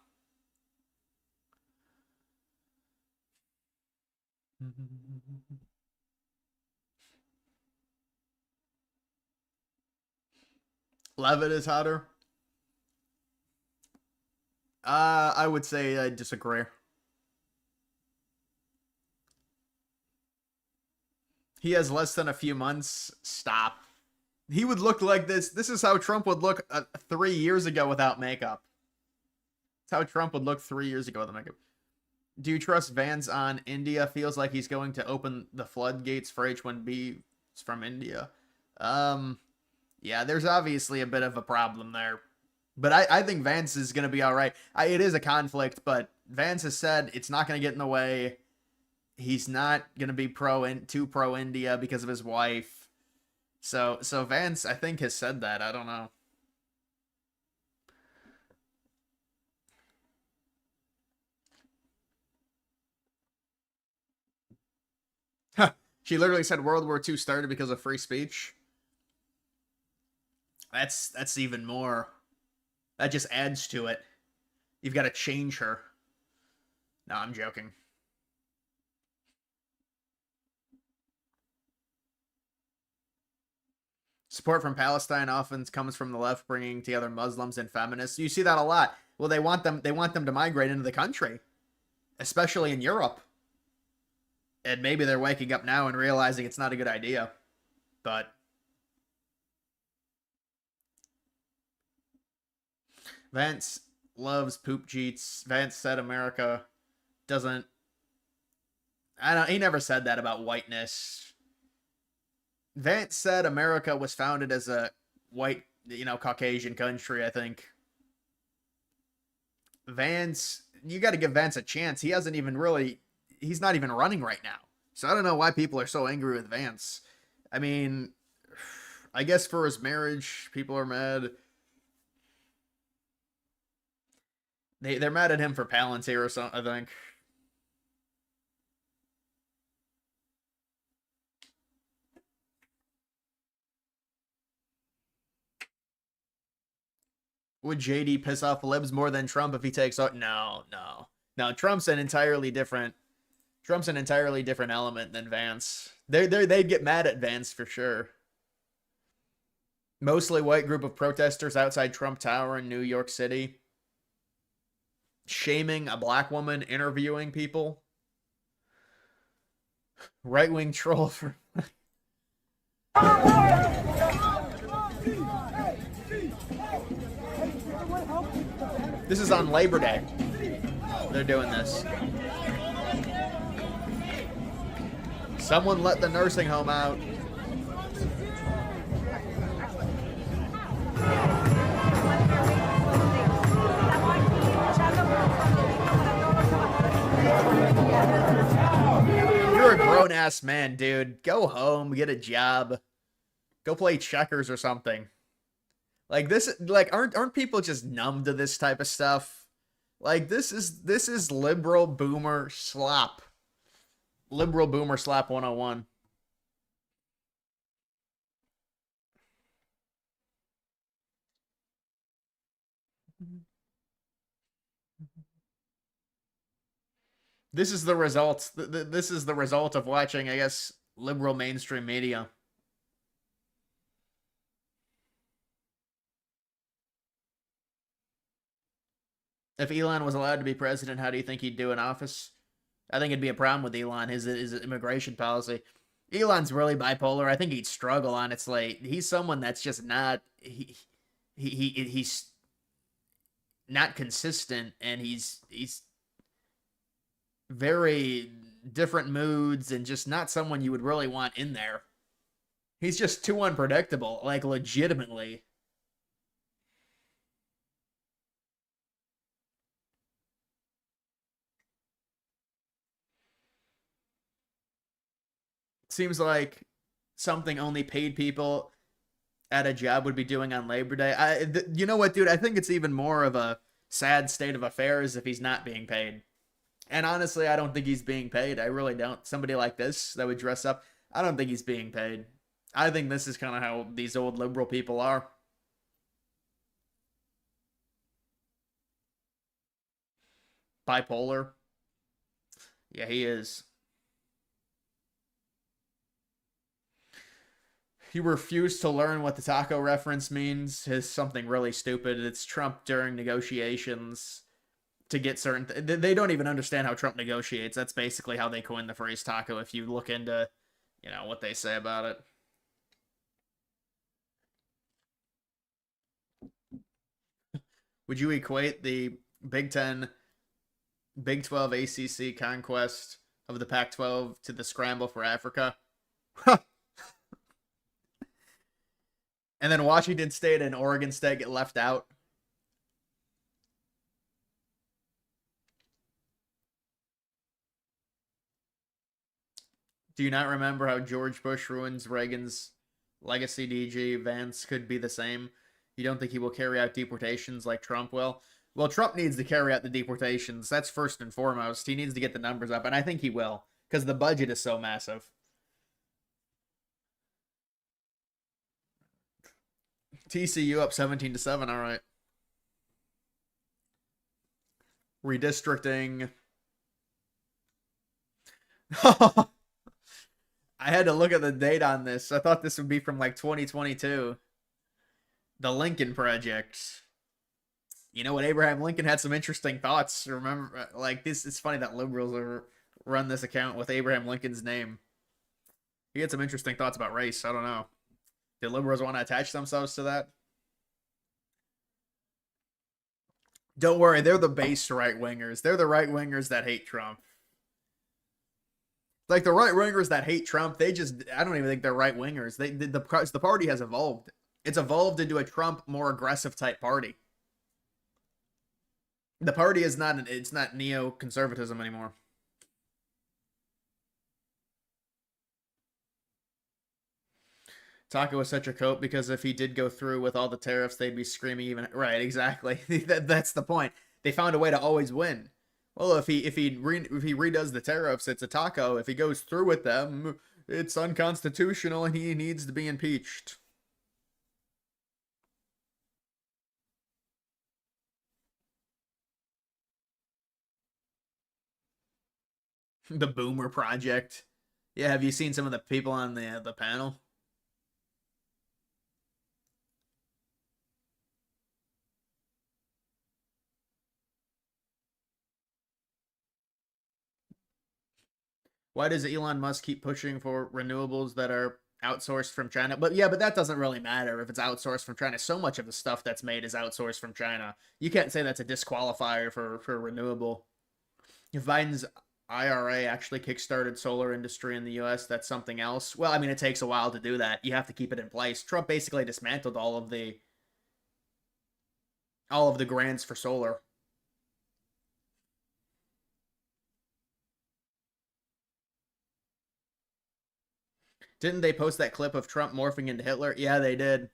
Levitt is hotter. I would say I disagree. He has less than a few months. Stop. He would look like this. This is how Trump would look 3 years ago without makeup. That's how Trump would look 3 years ago without makeup. Do you trust Vance on India? Feels like he's going to open the floodgates for H-1B from India. Yeah, there's obviously a bit of a problem there. But I think Vance is going to be all right. It is a conflict, but Vance has said it's not going to get in the way. He's not going to be too pro India because of his wife. So Vance, I think, has said that. I don't know. Huh. She literally said World War II started because of free speech. That's even more. That just adds to it. You've got to change her. No, I'm joking. Support from Palestine often comes from the left, bringing together Muslims and feminists. You see that a lot. Well, they want them to migrate into the country, especially in Europe. And maybe they're waking up now and realizing it's not a good idea. But Vance loves poop cheats. Vance said America doesn't I don't. He never said that about whiteness. Vance said America was founded as a white, Caucasian country, I think. Vance, you got to give Vance a chance. He hasn't even really, he's not even running right now. So I don't know why people are so angry with Vance. I mean, I guess for his marriage, people are mad. They're mad at him for Palantir or something, I think. Would JD piss off libs more than Trump if he takes out? No, no. No, Trump's an entirely different element than Vance. They'd get mad at Vance for sure. Mostly white group of protesters outside Trump Tower in New York City. Shaming a black woman, interviewing people. Right-wing troll for... This is on Labor Day. They're doing this. Someone let the nursing home out. You're a grown-ass man, dude. Go home, get a job. Go play checkers or something. Like this, like aren't people just numb to this type of stuff? Like this is liberal boomer slop. Liberal boomer slap 101. This is the result. This is the result of watching, I guess, liberal mainstream media. If Elon was allowed to be president, how do you think he'd do in office? I think it'd be a problem with Elon, his immigration policy. Elon's really bipolar. I think he'd struggle, honestly. He's someone that's just not he's not consistent, and he's very different moods and just not someone you would really want in there. He's just too unpredictable, like legitimately. Seems like something only paid people at a job would be doing on Labor Day. You know what, dude? I think it's even more of a sad state of affairs if he's not being paid. And honestly, I don't think he's being paid. I really don't. Somebody like this that would dress up, I don't think he's being paid. I think this is kind of how these old liberal people are. Bipolar. Yeah, he is. He refused to learn what the taco reference means. Is something really stupid. It's Trump during negotiations to get certain... They don't even understand how Trump negotiates. That's basically how they coined the phrase taco if you look into, what they say about it. Would you equate the Big Ten, Big 12 ACC conquest of the Pac-12 to the scramble for Africa? And then Washington State and Oregon State get left out. Do you not remember how George Bush ruins Reagan's legacy? DG Vance could be the same. You don't think he will carry out deportations like Trump will? Well, Trump needs to carry out the deportations. That's first and foremost. He needs to get the numbers up, and I think he will, because the budget is so massive. TCU up 17-7. All right. Redistricting. I had to look at the date on this. I thought this would be from like 2022. The Lincoln Project. You know what? Abraham Lincoln had some interesting thoughts. Remember, like this, it's funny that liberals run this account with Abraham Lincoln's name. He had some interesting thoughts about race. I don't know. Do liberals want to attach themselves to that? Don't worry, they're the base right-wingers. They're the right-wingers that hate Trump. Like the right wingers that hate Trump, I don't even think they're right wingers. The party has evolved. It's evolved into a Trump more aggressive type party. The party is not it's not neoconservatism anymore. Taco was such a cope because if he did go through with all the tariffs, they'd be screaming even right. Exactly. That's the point. They found a way to always win. Well, if he redoes the tariffs, it's a taco. If he goes through with them, it's unconstitutional and he needs to be impeached. The Boomer Project. Yeah, have you seen some of the people on the panel? Why does Elon Musk keep pushing for renewables that are outsourced from China? But yeah, but that doesn't really matter if it's outsourced from China. So much of the stuff that's made is outsourced from China. You can't say that's a disqualifier for renewable. If Biden's IRA actually kickstarted solar industry in the US, that's something else. Well, I mean, it takes a while to do that. You have to keep it in place. Trump basically dismantled all of the grants for solar. Didn't they post that clip of Trump morphing into Hitler? Yeah, they did.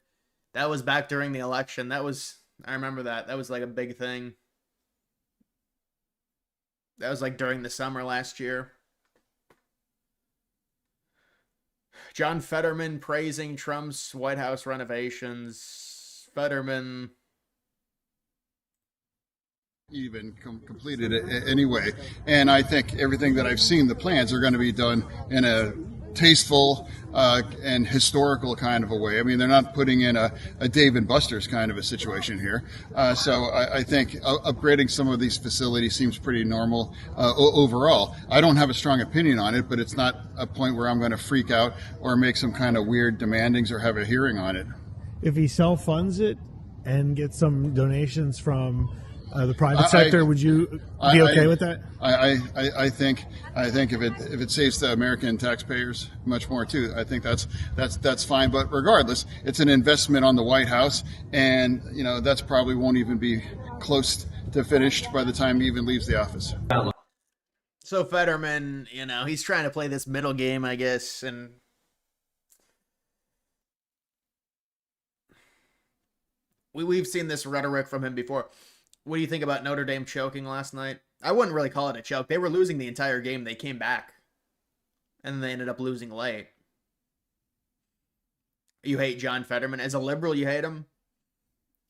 That was back during the election. I remember that. That was like a big thing. That was like during the summer last year. John Fetterman praising Trump's White House renovations. Fetterman even completed it anyway. And I think everything that I've seen, the plans are going to be done in a tasteful and historical kind of a way. I mean, they're not putting in a Dave and Buster's kind of a situation here. So I think upgrading some of these facilities seems pretty normal overall. I don't have a strong opinion on it, but it's not a point where I'm going to freak out or make some kind of weird demandings or have a hearing on it. If he self-funds it and gets some donations from the private sector, would you be okay with that? I think if it saves the American taxpayers much more too, I think that's fine. But regardless, it's an investment on the White House, and that's probably won't even be close to finished by the time he even leaves the office. So Fetterman, he's trying to play this middle game, I guess, and we've seen this rhetoric from him before. What do you think about Notre Dame choking last night? I wouldn't really call it a choke. They were losing the entire game. They came back. And then they ended up losing late. You hate John Fetterman. As a liberal, you hate him?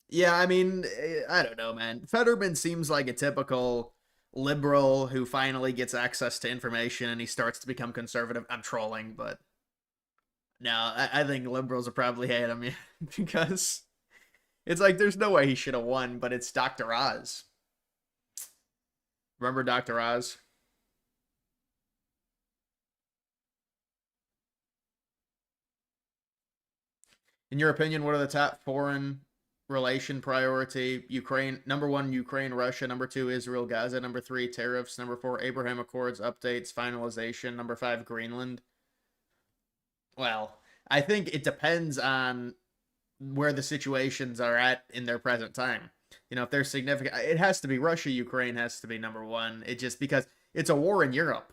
Yeah, I mean, I don't know, man. Fetterman seems like a typical liberal who finally gets access to information and he starts to become conservative. I'm trolling, but no, I think liberals will probably hate him because it's like there's no way he should have won, but it's Dr. Oz. Remember Dr. Oz? In your opinion, what are the top foreign relation priority? Ukraine, number 1, Ukraine, Russia. Number 2, Israel, Gaza. Number 3, tariffs. Number 4, Abraham Accords, updates, finalization. Number 5, Greenland. Well, I think it depends on where the situations are at in their present time. If they're significant, it has to be Russia, Ukraine has to be number 1. It just because it's a war in Europe.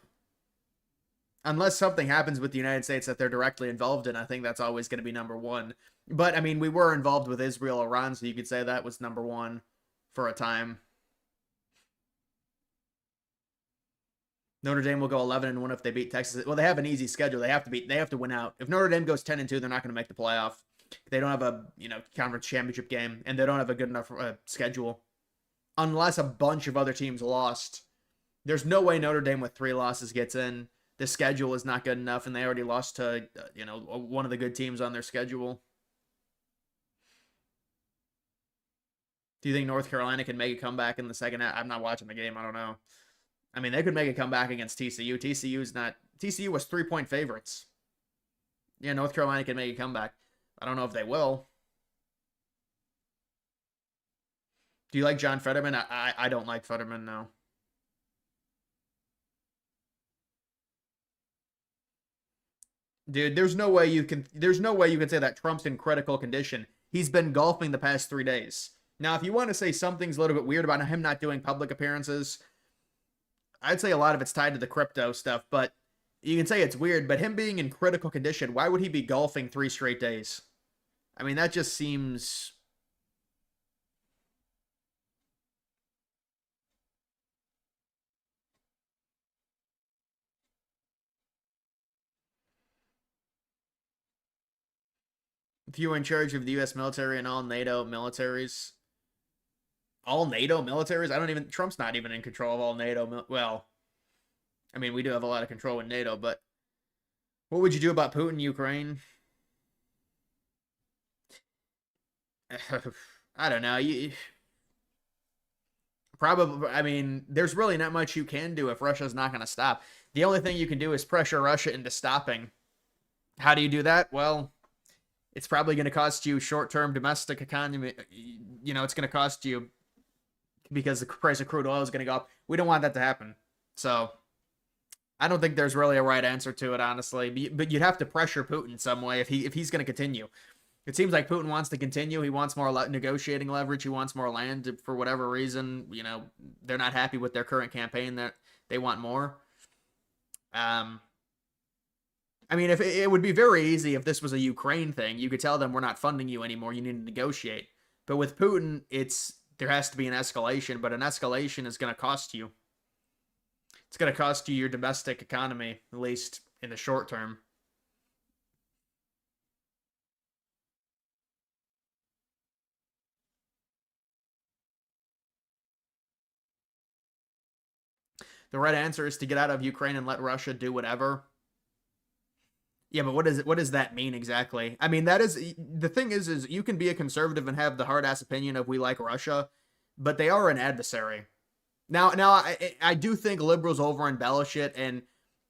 Unless something happens with the United States that they're directly involved in, I think that's always going to be number 1. But I mean, we were involved with Israel, Iran, so you could say that was number 1 for a time. Notre Dame will go 11-1 if they beat Texas. Well, they have an easy schedule. They have to win out. If Notre Dame goes 10-2, they're not going to make the playoff. They don't have a conference championship game, and they don't have a good enough schedule. Unless a bunch of other teams lost, there's no way Notre Dame with 3 losses gets in. The schedule is not good enough, and they already lost to one of the good teams on their schedule. Do you think North Carolina can make a comeback in the second half? I'm not watching the game. I don't know. I mean, they could make a comeback against TCU. TCU was 3-point favorites. Yeah, North Carolina can make a comeback. I don't know if they will. Do you like John Fetterman? I don't like Fetterman, no. Dude, there's no way you can say that Trump's in critical condition. He's been golfing the past 3 days. Now, if you want to say something's a little bit weird about him not doing public appearances, I'd say a lot of it's tied to the crypto stuff, but you can say it's weird, but him being in critical condition, why would he be golfing 3 straight days? I mean, that just seems... If you were in charge of the U.S. military and all NATO militaries, Trump's not even in control of all NATO. Well, I mean, we do have a lot of control in NATO, but what would you do about Putin, Ukraine? I don't know. Probably, I mean, there's really not much you can do if Russia's not going to stop. The only thing you can do is pressure Russia into stopping. How do you do that? Well, it's probably going to cost you short-term domestic economy. It's going to cost you because the price of crude oil is going to go up. We don't want that to happen. So I don't think there's really a right answer to it, honestly. But you'd have to pressure Putin some way if he's going to continue. It seems like Putin wants to continue. He wants more negotiating leverage. He wants more land for whatever reason. They're not happy with their current campaign. That they want more. I mean, if it would be very easy if this was a Ukraine thing. You could tell them we're not funding you anymore. You need to negotiate. But with Putin, there has to be an escalation. But an escalation is going to cost you. It's going to cost you your domestic economy, at least in the short term. The right answer is to get out of Ukraine and let Russia do whatever. Yeah, but what does that mean exactly? I mean, that is the thing is you can be a conservative and have the hard ass opinion of we like Russia, but they are an adversary. Now I do think liberals over embellish it, and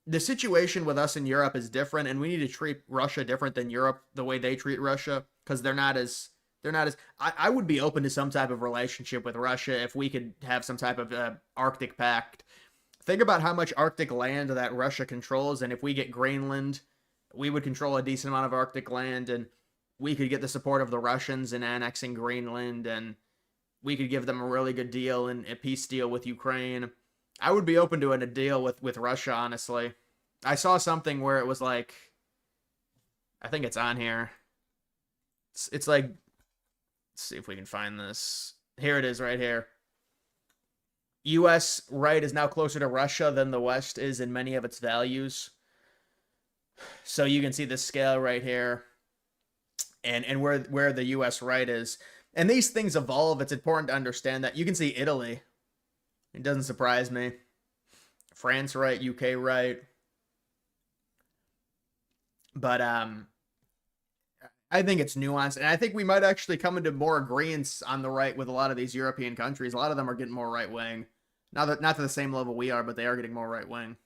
the situation with us in Europe is different, and we need to treat Russia different than Europe the way they treat Russia, because they're not as I would be open to some type of relationship with Russia if we could have some type of Arctic pact. Think about how much Arctic land that Russia controls, and if we get Greenland, we would control a decent amount of Arctic land, and we could get the support of the Russians in annexing Greenland, and we could give them a really good deal and a peace deal with Ukraine. I would be open to a deal with Russia, honestly. I saw something where it was like, I think it's on here. It's like, let's see if we can find this. Here it is right here. U.S. right is now closer to Russia than the West is in many of its values. So you can see the scale right here, and where the U.S. right is. And these things evolve. It's important to understand that. You can see Italy. It doesn't surprise me. France right, UK right. But I think it's nuanced, and I think we might actually come into more agreements on the right with a lot of these European countries. A lot of them are getting more right wing. Not to the same level we are, but they are getting more right wing.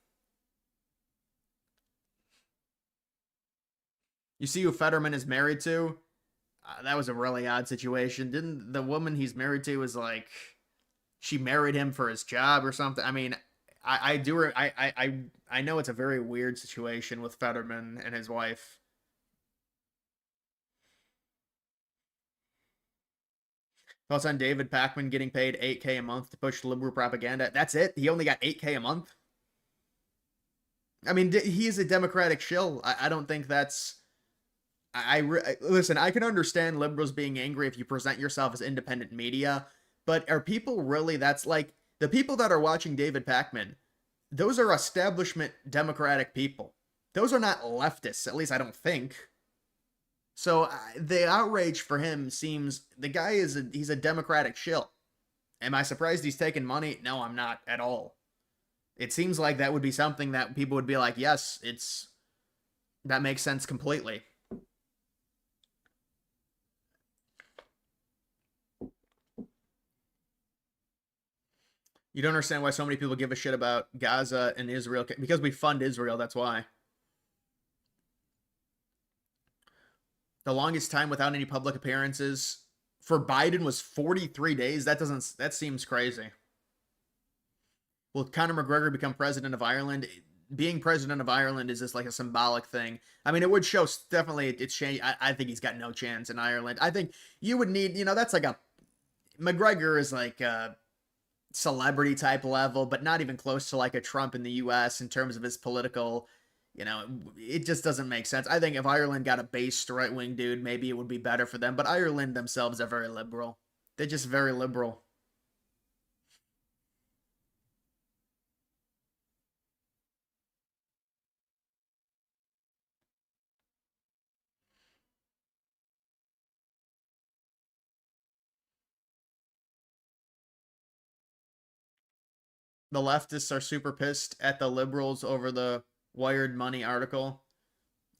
You see who Fetterman is married to? That was a really odd situation. Didn't the woman he's married to was like, she married him for his job or something? I mean, I know it's a very weird situation with Fetterman and his wife. Thoughts on David Pakman getting paid $8K a month to push liberal propaganda? That's it? He only got $8K a month? I mean, he is a Democratic shill. I don't think that's... Listen, I can understand liberals being angry if you present yourself as independent media, but are people really... That's like... The people that are watching David Pakman, those are establishment Democratic people. Those are not leftists, at least I don't think. So the outrage for him seems... The guy he's a Democratic shill. Am I surprised he's taking money? No, I'm not at all. It seems like that would be something that people would be like, yes, that makes sense completely. You don't understand why so many people give a shit about Gaza and Israel. Because we fund Israel, that's why. The longest time without any public appearances for Biden was 43 days. That seems crazy. Will Conor McGregor become president of Ireland? being president of Ireland is just like a symbolic thing. I mean, it would show definitely it's change. I think he's got no chance in Ireland. I think you would need, that's like a McGregor is like a celebrity type level, but not even close to like a Trump in the U.S. in terms of his political. It just doesn't make sense. I think if Ireland got a based right wing dude, maybe it would be better for them. But Ireland themselves are very liberal. They're just very liberal. The leftists are super pissed at the liberals over the Wired Money article.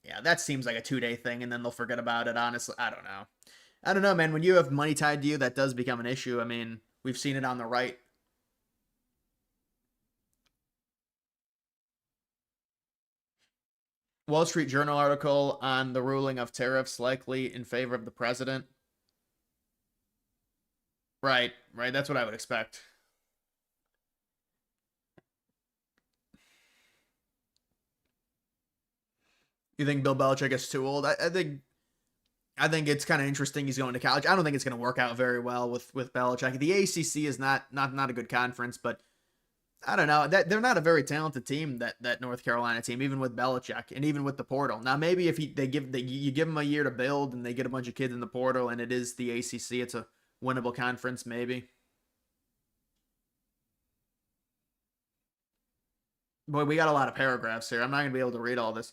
Yeah, that seems like a 2-day thing, and then they'll forget about it, honestly. I don't know. I don't know, man. When you have money tied to you, that does become an issue. I mean, we've seen it on the right. Wall Street Journal article on the ruling of tariffs likely in favor of the president. Right. That's what I would expect. You think Bill Belichick is too old? I think it's kind of interesting he's going to college. I don't think it's going to work out very well with Belichick. The ACC is not a good conference, but I don't know. They're not a very talented team, that North Carolina team, even with Belichick and even with the portal. Now maybe if you give them a year to build and they get a bunch of kids in the portal and it is the ACC, it's a winnable conference maybe. Boy, we got a lot of paragraphs here. I'm not going to be able to read all this.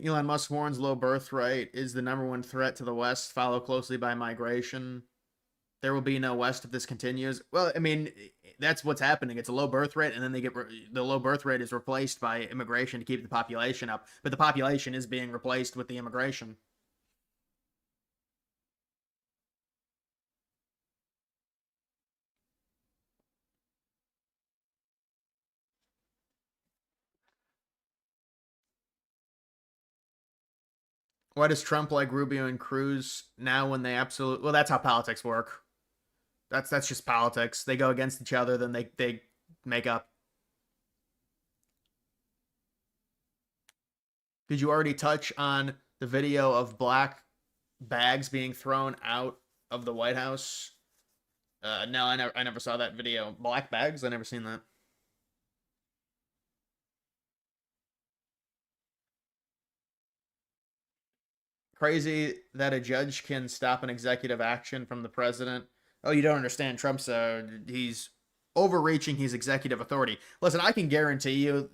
Elon Musk warns low birth rate is the #1 threat to the West, followed closely by migration. There will be no West if this continues. Well, I mean, that's what's happening. It's a low birth rate, and then the low birth rate is replaced by immigration to keep the population up. But the population is being replaced with the immigration. Why does Trump like Rubio and Cruz now when they absolutely... Well, that's how politics work. That's just politics. They go against each other, then they make up. Did you already touch on the video of black bags being thrown out of the White House? No, I never saw that video. Black bags? I never seen that. Crazy that a judge can stop an executive action from the president. Oh, you don't understand. Trump's he's overreaching his executive authority. Listen, I can guarantee you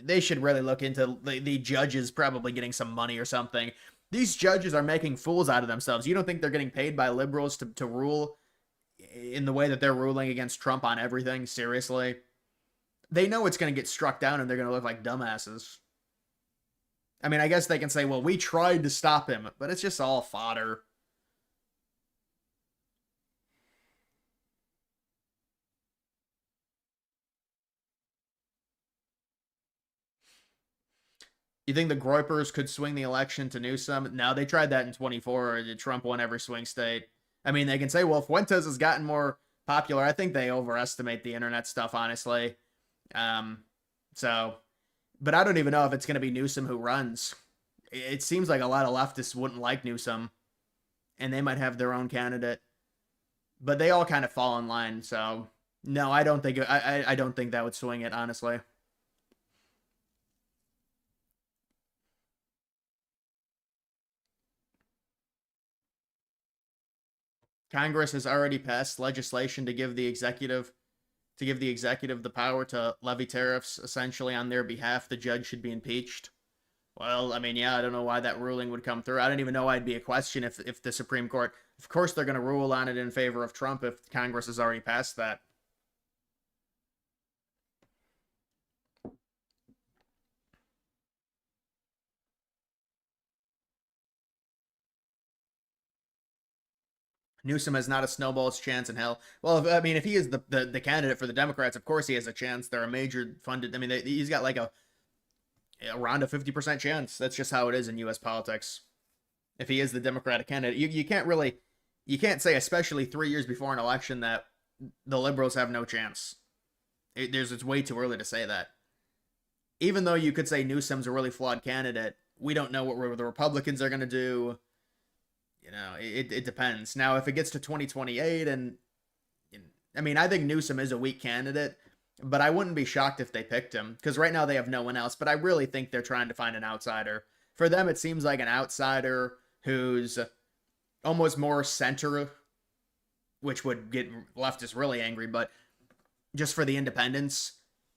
they should really look into the judges probably getting some money or something. These judges are making fools out of themselves. You don't think they're getting paid by liberals to rule in the way that they're ruling against Trump on everything? Seriously? They know it's going to get struck down and they're going to look like dumbasses. I mean, I guess they can say, well, we tried to stop him, but it's just all fodder. You think the Groypers could swing the election to Newsom? No, they tried that in 24. Trump won every swing state. I mean, they can say, well, Fuentes has gotten more popular. I think they overestimate the internet stuff, honestly. But I don't even know if it's going to be Newsom who runs. It seems like a lot of leftists wouldn't like Newsom, and they might have their own candidate. But they all kind of fall in line, so no, I don't think I don't think that would swing it, honestly. Congress has already passed legislation to give the executive the power to levy tariffs essentially on their behalf. The judge should be impeached. Well, I mean, yeah, I don't know why that ruling would come through. I don't even know why it'd be a question if the Supreme Court... Of course they're going to rule on it in favor of Trump if Congress has already passed that. Newsom has not a snowball's chance in hell. Well, I mean, if he is the candidate for the Democrats, of course he has a chance. They're a major funded... I mean, he's got like around a 50% chance. That's just how it is in U.S. politics. If he is the Democratic candidate, you can't say, especially 3 years before an election, that the liberals have no chance. It's way too early to say that. even though you could say Newsom's a really flawed candidate, we don't know what the Republicans are going to do. You know, it depends. Now, if it gets to 2028, and I mean, I think Newsom is a weak candidate, but I wouldn't be shocked if they picked him, because right now they have no one else. But I really think they're trying to find an outsider. For them, it seems like an outsider who's almost more center, which would get leftists really angry, but just for the independents,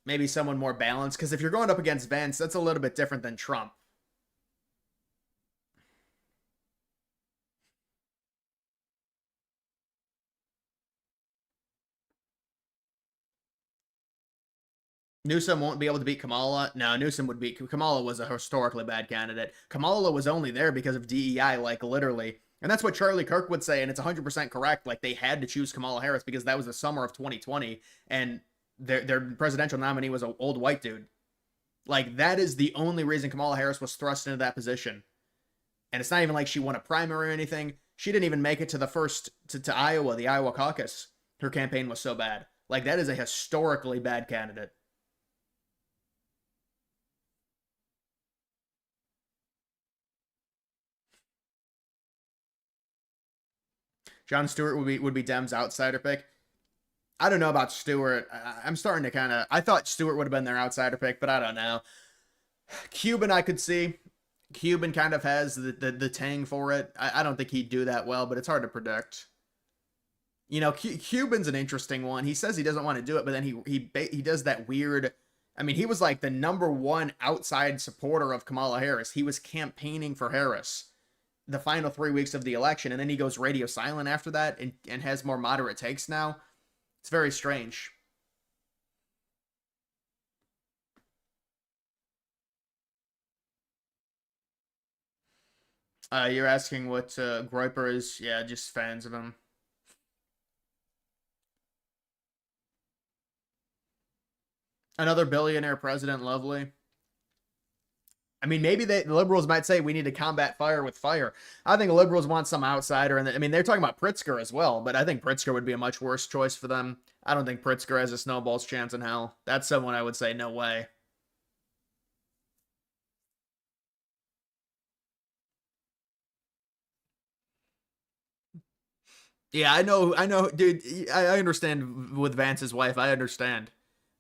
maybe someone more balanced. Because if you're going up against Vance, that's a little bit different than Trump. Newsom won't be able to beat Kamala. No, Newsom would beat Kamala. Was a historically bad candidate. Kamala was only there because of DEI, like literally. And that's what Charlie Kirk would say, and it's 100% correct. Like, they had to choose Kamala Harris because that was the summer of 2020, and their presidential nominee was an old white dude. Like, that is the only reason Kamala Harris was thrust into that position. And it's not even like she won a primary or anything. She didn't even make it to the to Iowa, the Iowa caucus. Her campaign was so bad. Like, that is a historically bad candidate. Jon Stewart would be Dem's outsider pick. I don't know about Stewart. I'm starting to kind of... I thought Stewart would have been their outsider pick, but I don't know. Cuban, I could see. Cuban kind of has the tang for it. I don't think he'd do that well, but it's hard to predict. You know, Cuban's an interesting one. He says he doesn't want to do it, but then he does that weird... I mean, he was like the #1 outside supporter of Kamala Harris. He was campaigning for Harris the final 3 weeks of the election, and then he goes radio silent after that and has more moderate takes now. It's very strange. You're asking what Groyper is? Yeah, just fans of him. Another billionaire president, lovely. I mean, maybe the liberals might say we need to combat fire with fire. I think liberals want some outsider. And I mean, they're talking about Pritzker as well, but I think Pritzker would be a much worse choice for them. I don't think Pritzker has a snowball's chance in hell. That's someone I would say no way. Yeah, I know, dude. I understand with Vance's wife. I understand,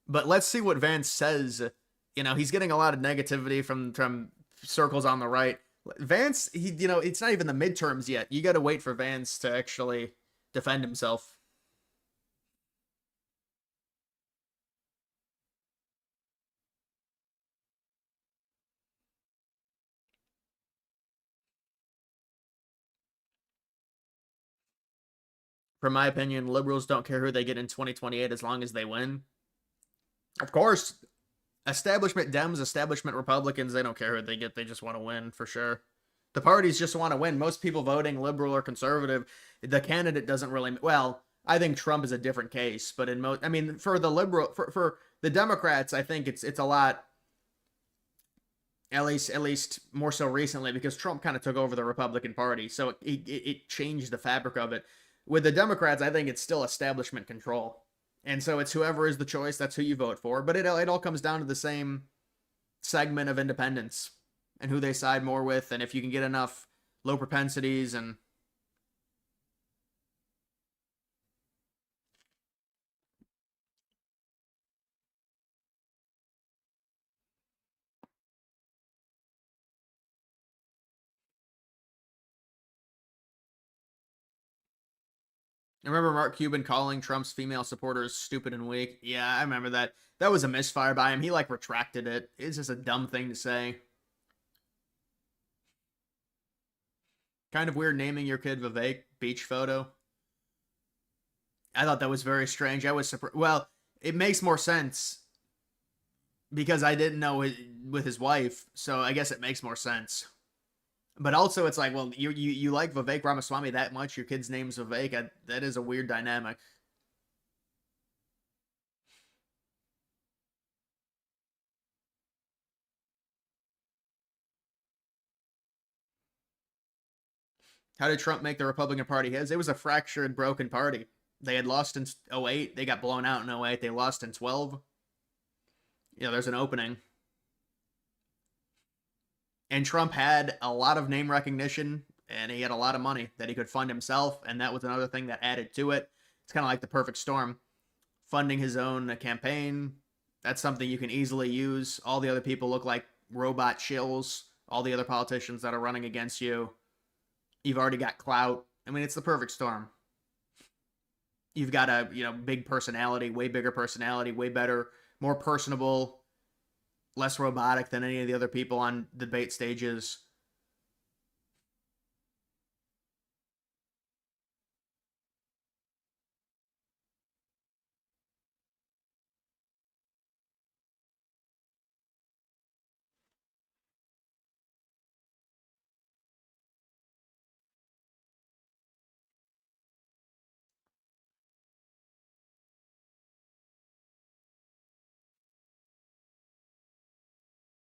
but let's see what Vance says. You know, he's getting a lot of negativity from circles on the right. Vance, it's not even the midterms yet. You got to wait for Vance to actually defend himself. From my opinion, liberals don't care who they get in 2028 as long as they win. Of course, establishment Dems, establishment Republicans, they don't care who they get. They just want to win for sure. The parties just want to win. Most people voting liberal or conservative, the candidate doesn't really... Well, I think Trump is a different case, but in most... I mean, for the liberal... For the Democrats, I think it's a lot... At least more so recently, because Trump kind of took over the Republican Party, so it changed the fabric of it. With the Democrats, I think it's still establishment control. And so it's whoever is the choice, that's who you vote for. But it all comes down to the same segment of independents and who they side more with, and if you can get enough low propensities and... I remember Mark Cuban calling Trump's female supporters stupid and weak. Yeah, I remember that. That was a misfire by him. He, retracted it. It's just a dumb thing to say. Kind of weird naming your kid Vivek beach photo. I thought that was very strange. I was surprised. Well, it makes more sense because I didn't know it with his wife, so I guess it makes more sense. But also, it's like, well, you like Vivek Ramaswamy that much? Your kid's name's Vivek? That is a weird dynamic. How did Trump make the Republican Party his? It was a fractured, broken party. They had lost in 08. They got blown out in 08. They lost in 12. There's an opening. And Trump had a lot of name recognition and he had a lot of money that he could fund himself. And that was another thing that added to it. It's kind of like the perfect storm. Funding his own campaign, that's something you can easily use. All the other people look like robot shills. All the other politicians that are running against you, you've already got clout. I mean, it's the perfect storm. You've got a, big personality, way bigger personality, way better, more personable, less robotic than any of the other people on debate stages.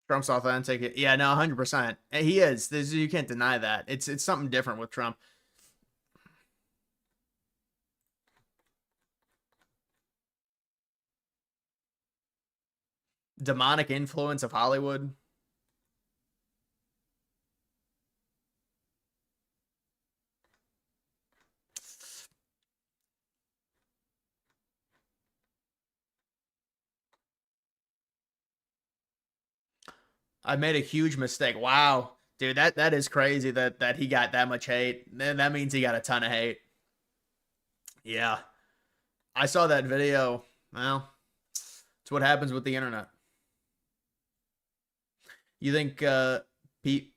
Trump's authentic. Yeah, no, 100%. He is. You can't deny that. It's something different with Trump. Demonic influence of Hollywood. I made a huge mistake. Wow. Dude, that is crazy that he got that much hate. That means he got a ton of hate. Yeah. I saw that video. Well, it's what happens with the internet. You think Pete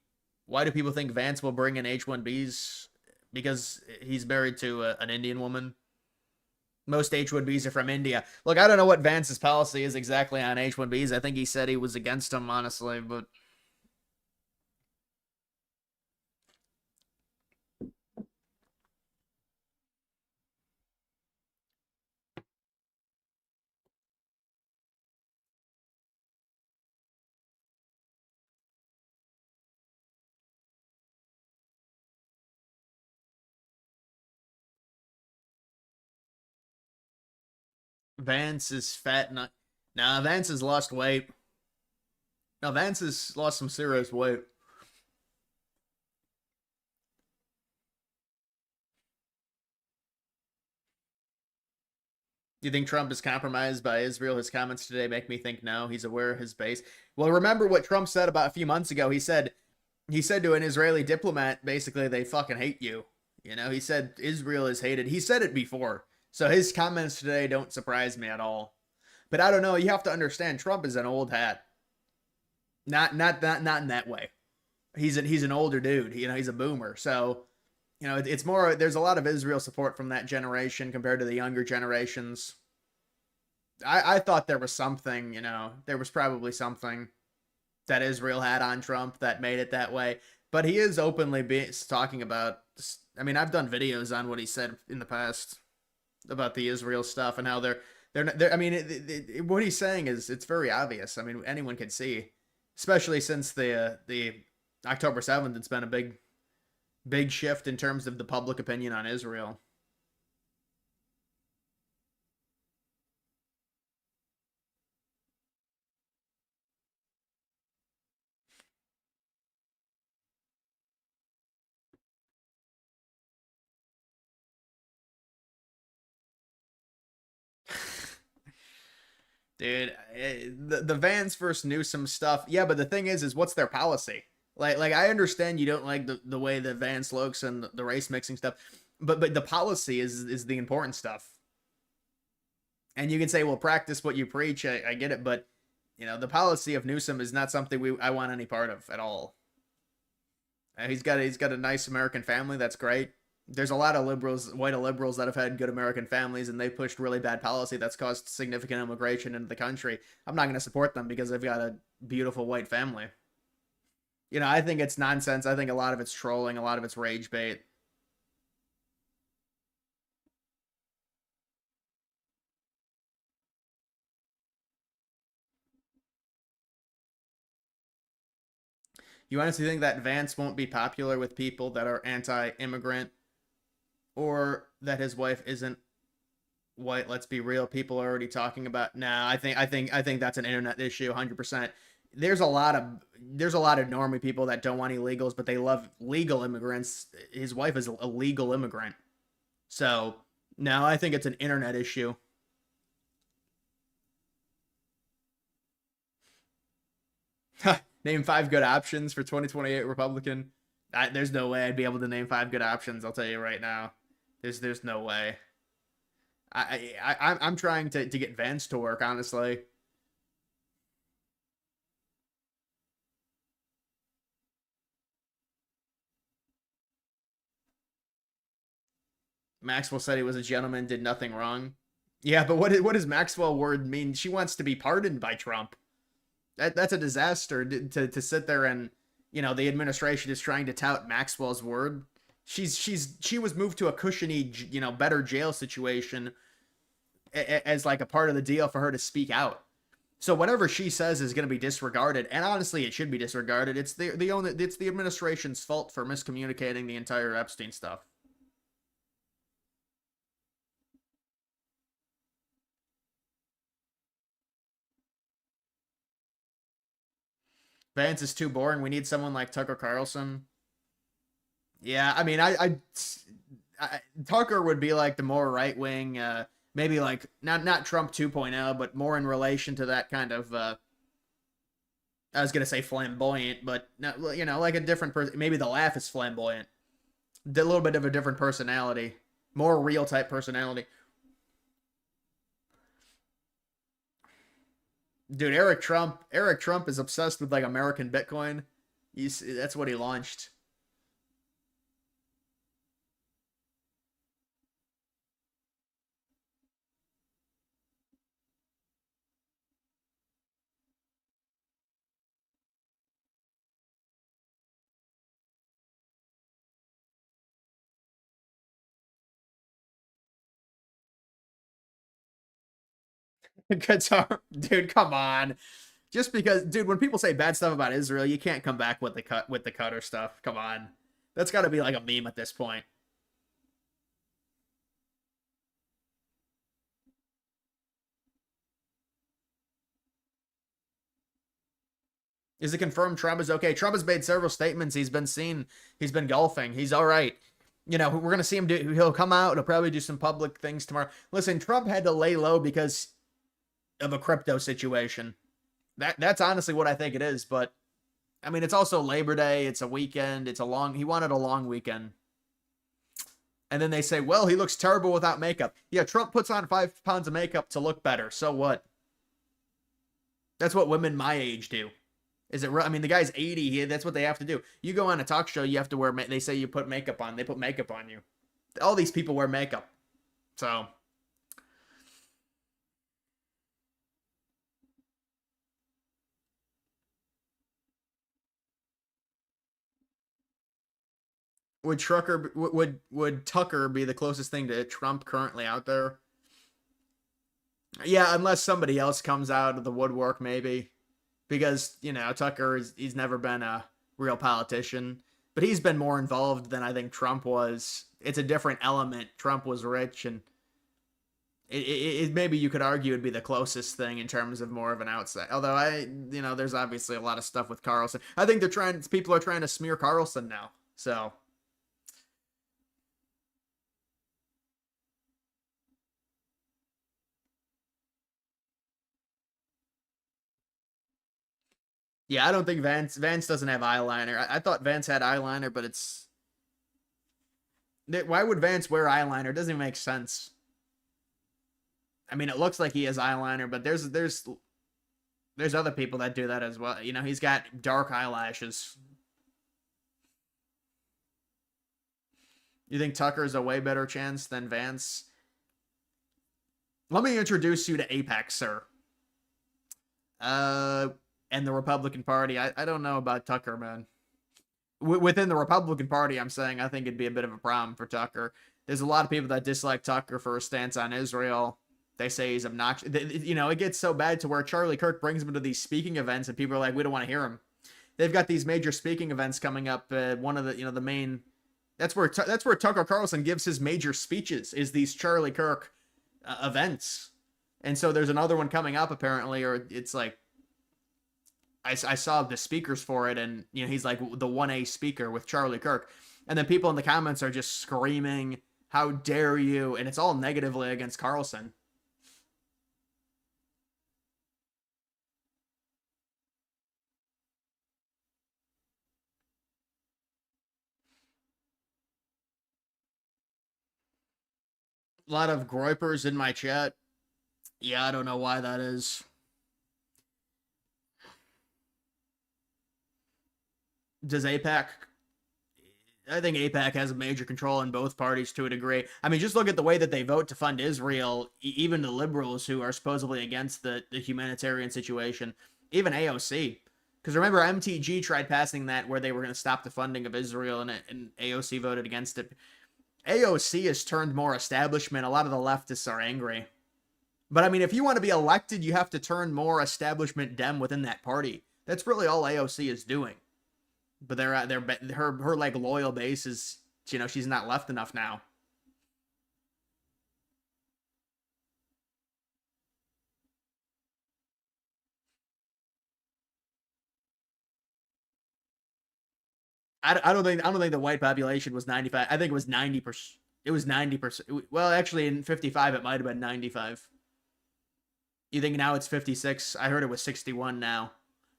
why do people think Vance will bring in H-1Bs? Because he's married to an Indian woman. Most H-1Bs are from India. Look, I don't know what Vance's policy is exactly on H-1Bs. I think he said he was against them, honestly, but Vance is fat. Nah, Vance has lost weight. No, Vance has lost some serious weight. Do you think Trump is compromised by Israel? His comments today make me think no. He's aware of his base. Well, remember what Trump said about a few months ago. He said to an Israeli diplomat, basically, they fucking hate you. He said Israel is hated. He said it before. So his comments today don't surprise me at all. But I don't know. You have to understand, Trump is an old hat. Not in that way. He's an older dude. He's a boomer. So it's more. There's a lot of Israel support from that generation compared to the younger generations. I thought there was something. There was probably something that Israel had on Trump that made it that way. But he is openly talking about. I mean, I've done videos on what he said in the past about the Israel stuff and how they're. I mean, what he's saying it's very obvious. I mean, anyone can see, especially since the October 7th. It's been a big shift in terms of the public opinion on Israel. Dude, the Vance versus Newsom stuff. Yeah, but the thing is what's their policy? Like I understand you don't like the way that Vance looks and the race mixing stuff, but the policy is the important stuff. And you can say, well, practice what you preach. I get it, but the policy of Newsom is not something I want any part of at all. He's got a nice American family. That's great. There's a lot of white liberals that have had good American families, and they pushed really bad policy that's caused significant immigration into the country. I'm not going to support them because they've got a beautiful white family. I think it's nonsense. I think a lot of it's trolling, a lot of it's rage bait. You honestly think that Vance won't be popular with people that are anti-immigrant, or that his wife isn't white? Let's be real. People are already talking about. Nah, I think that's an internet issue, 100%. there's a lot of normie people that don't want illegals, but they love legal immigrants. His wife is a legal immigrant. So, no, I think it's an internet issue. Name 5 good options for 2028 Republican. There's no way I'd be able to name 5 good options. I'll tell you right now. There's no way. I'm trying to get Vance to work, honestly. Maxwell said he was a gentleman, did nothing wrong. Yeah, but what does Maxwell word mean? She wants to be pardoned by Trump. That's a disaster to sit there and, you know, the administration is trying to tout Maxwell's word. She was moved to a cushiony, you know, better jail situation as like a part of the deal for her to speak out. So whatever she says is going to be disregarded, and honestly, it should be disregarded. It's the administration's fault for miscommunicating the entire Epstein stuff. Vance is too boring. We need someone like Tucker Carlson. Yeah, I mean, Tucker would be like the more right wing, maybe like not Trump 2.0, but more in relation to that kind of. I was gonna say flamboyant, but no, you know, like a different person. Maybe the laugh is flamboyant. A little bit of a different personality, more real type personality. Dude, Eric Trump is obsessed with like American Bitcoin. That's what he launched. Guitar, dude, come on. Just because, dude, when people say bad stuff about Israel, you can't come back with the cutter stuff. Come on, that's got to be like a meme at this point. Is it confirmed Trump is okay? Trump has made several statements. He's been golfing. He's all right. You know, we're gonna see him do. He'll come out. He'll probably do some public things tomorrow. Listen, Trump had to lay low because of a crypto situation. That's honestly what I think it is. But I mean, it's also Labor Day. It's a weekend. He wanted a long weekend. And then they say, well, he looks terrible without makeup. Yeah, Trump puts on 5 pounds of makeup to look better. So what? That's what women my age do. Is it? I mean, the guy's 80. That's what they have to do. You go on a talk show, you have to wear. They say you put makeup on. They put makeup on you. All these people wear makeup. So. Would Tucker be the closest thing to Trump currently out there? Yeah, unless somebody else comes out of the woodwork, maybe, because you know he's never been a real politician, but he's been more involved than I think Trump was. It's a different element. Trump was rich, and it maybe you could argue it'd be the closest thing in terms of more of an outside. Although there's obviously a lot of stuff with Carlson. I think people are trying to smear Carlson now. So. Yeah, I don't think Vance doesn't have eyeliner. I thought Vance had eyeliner, but why would Vance wear eyeliner? It doesn't even make sense. I mean, it looks like he has eyeliner, but there's other people that do that as well. You know, he's got dark eyelashes. You think Tucker's a way better chance than Vance? Let me introduce you to Apex, sir. And the Republican Party. I don't know about Tucker, man. Within the Republican Party, I'm saying I think it'd be a bit of a problem for Tucker. There's a lot of people that dislike Tucker for his stance on Israel. They say he's obnoxious. You know, it gets so bad to where Charlie Kirk brings him to these speaking events, and people are like, we don't want to hear him. They've got these major speaking events coming up. One of the main. That's where Tucker Carlson gives his major speeches. Is these Charlie Kirk events, and so there's another one coming up apparently, or it's like. I saw the speakers for it, and he's like the 1A speaker with Charlie Kirk, and then people in the comments are just screaming, "How dare you!" And it's all negatively against Carlson. A lot of groypers in my chat. Yeah, I don't know why that is. Does APAC? I think APAC has a major control in both parties to a degree. I mean, just look at the way that they vote to fund Israel, even the liberals who are supposedly against the humanitarian situation, even AOC. Because remember, MTG tried passing that where they were going to stop the funding of Israel, and AOC voted against it. AOC has turned more establishment. A lot of the leftists are angry. But I mean, if you want to be elected, you have to turn more establishment Dem within that party. That's really all AOC is doing. But her like loyal base is, she's not left enough now. I don't think the white population was 95. I think it was 90%. It was 90%. Well, actually, in 55, it might have been 95. You think now it's 56? I heard it was 61 now.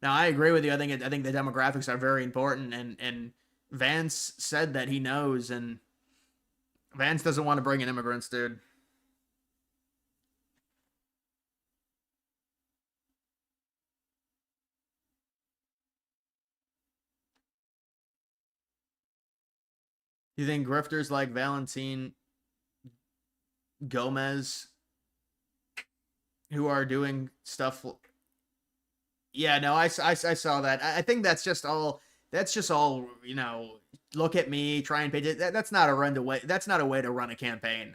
Now, I agree with you. I think the demographics are very important, and Vance said that he knows, and Vance doesn't want to bring in immigrants, dude. You think grifters like Valentin Gomez, who are doing stuff? Yeah, no, I saw that. I think that's just all. Look at me, try and pay. That's not a way. That's not a way to run a campaign.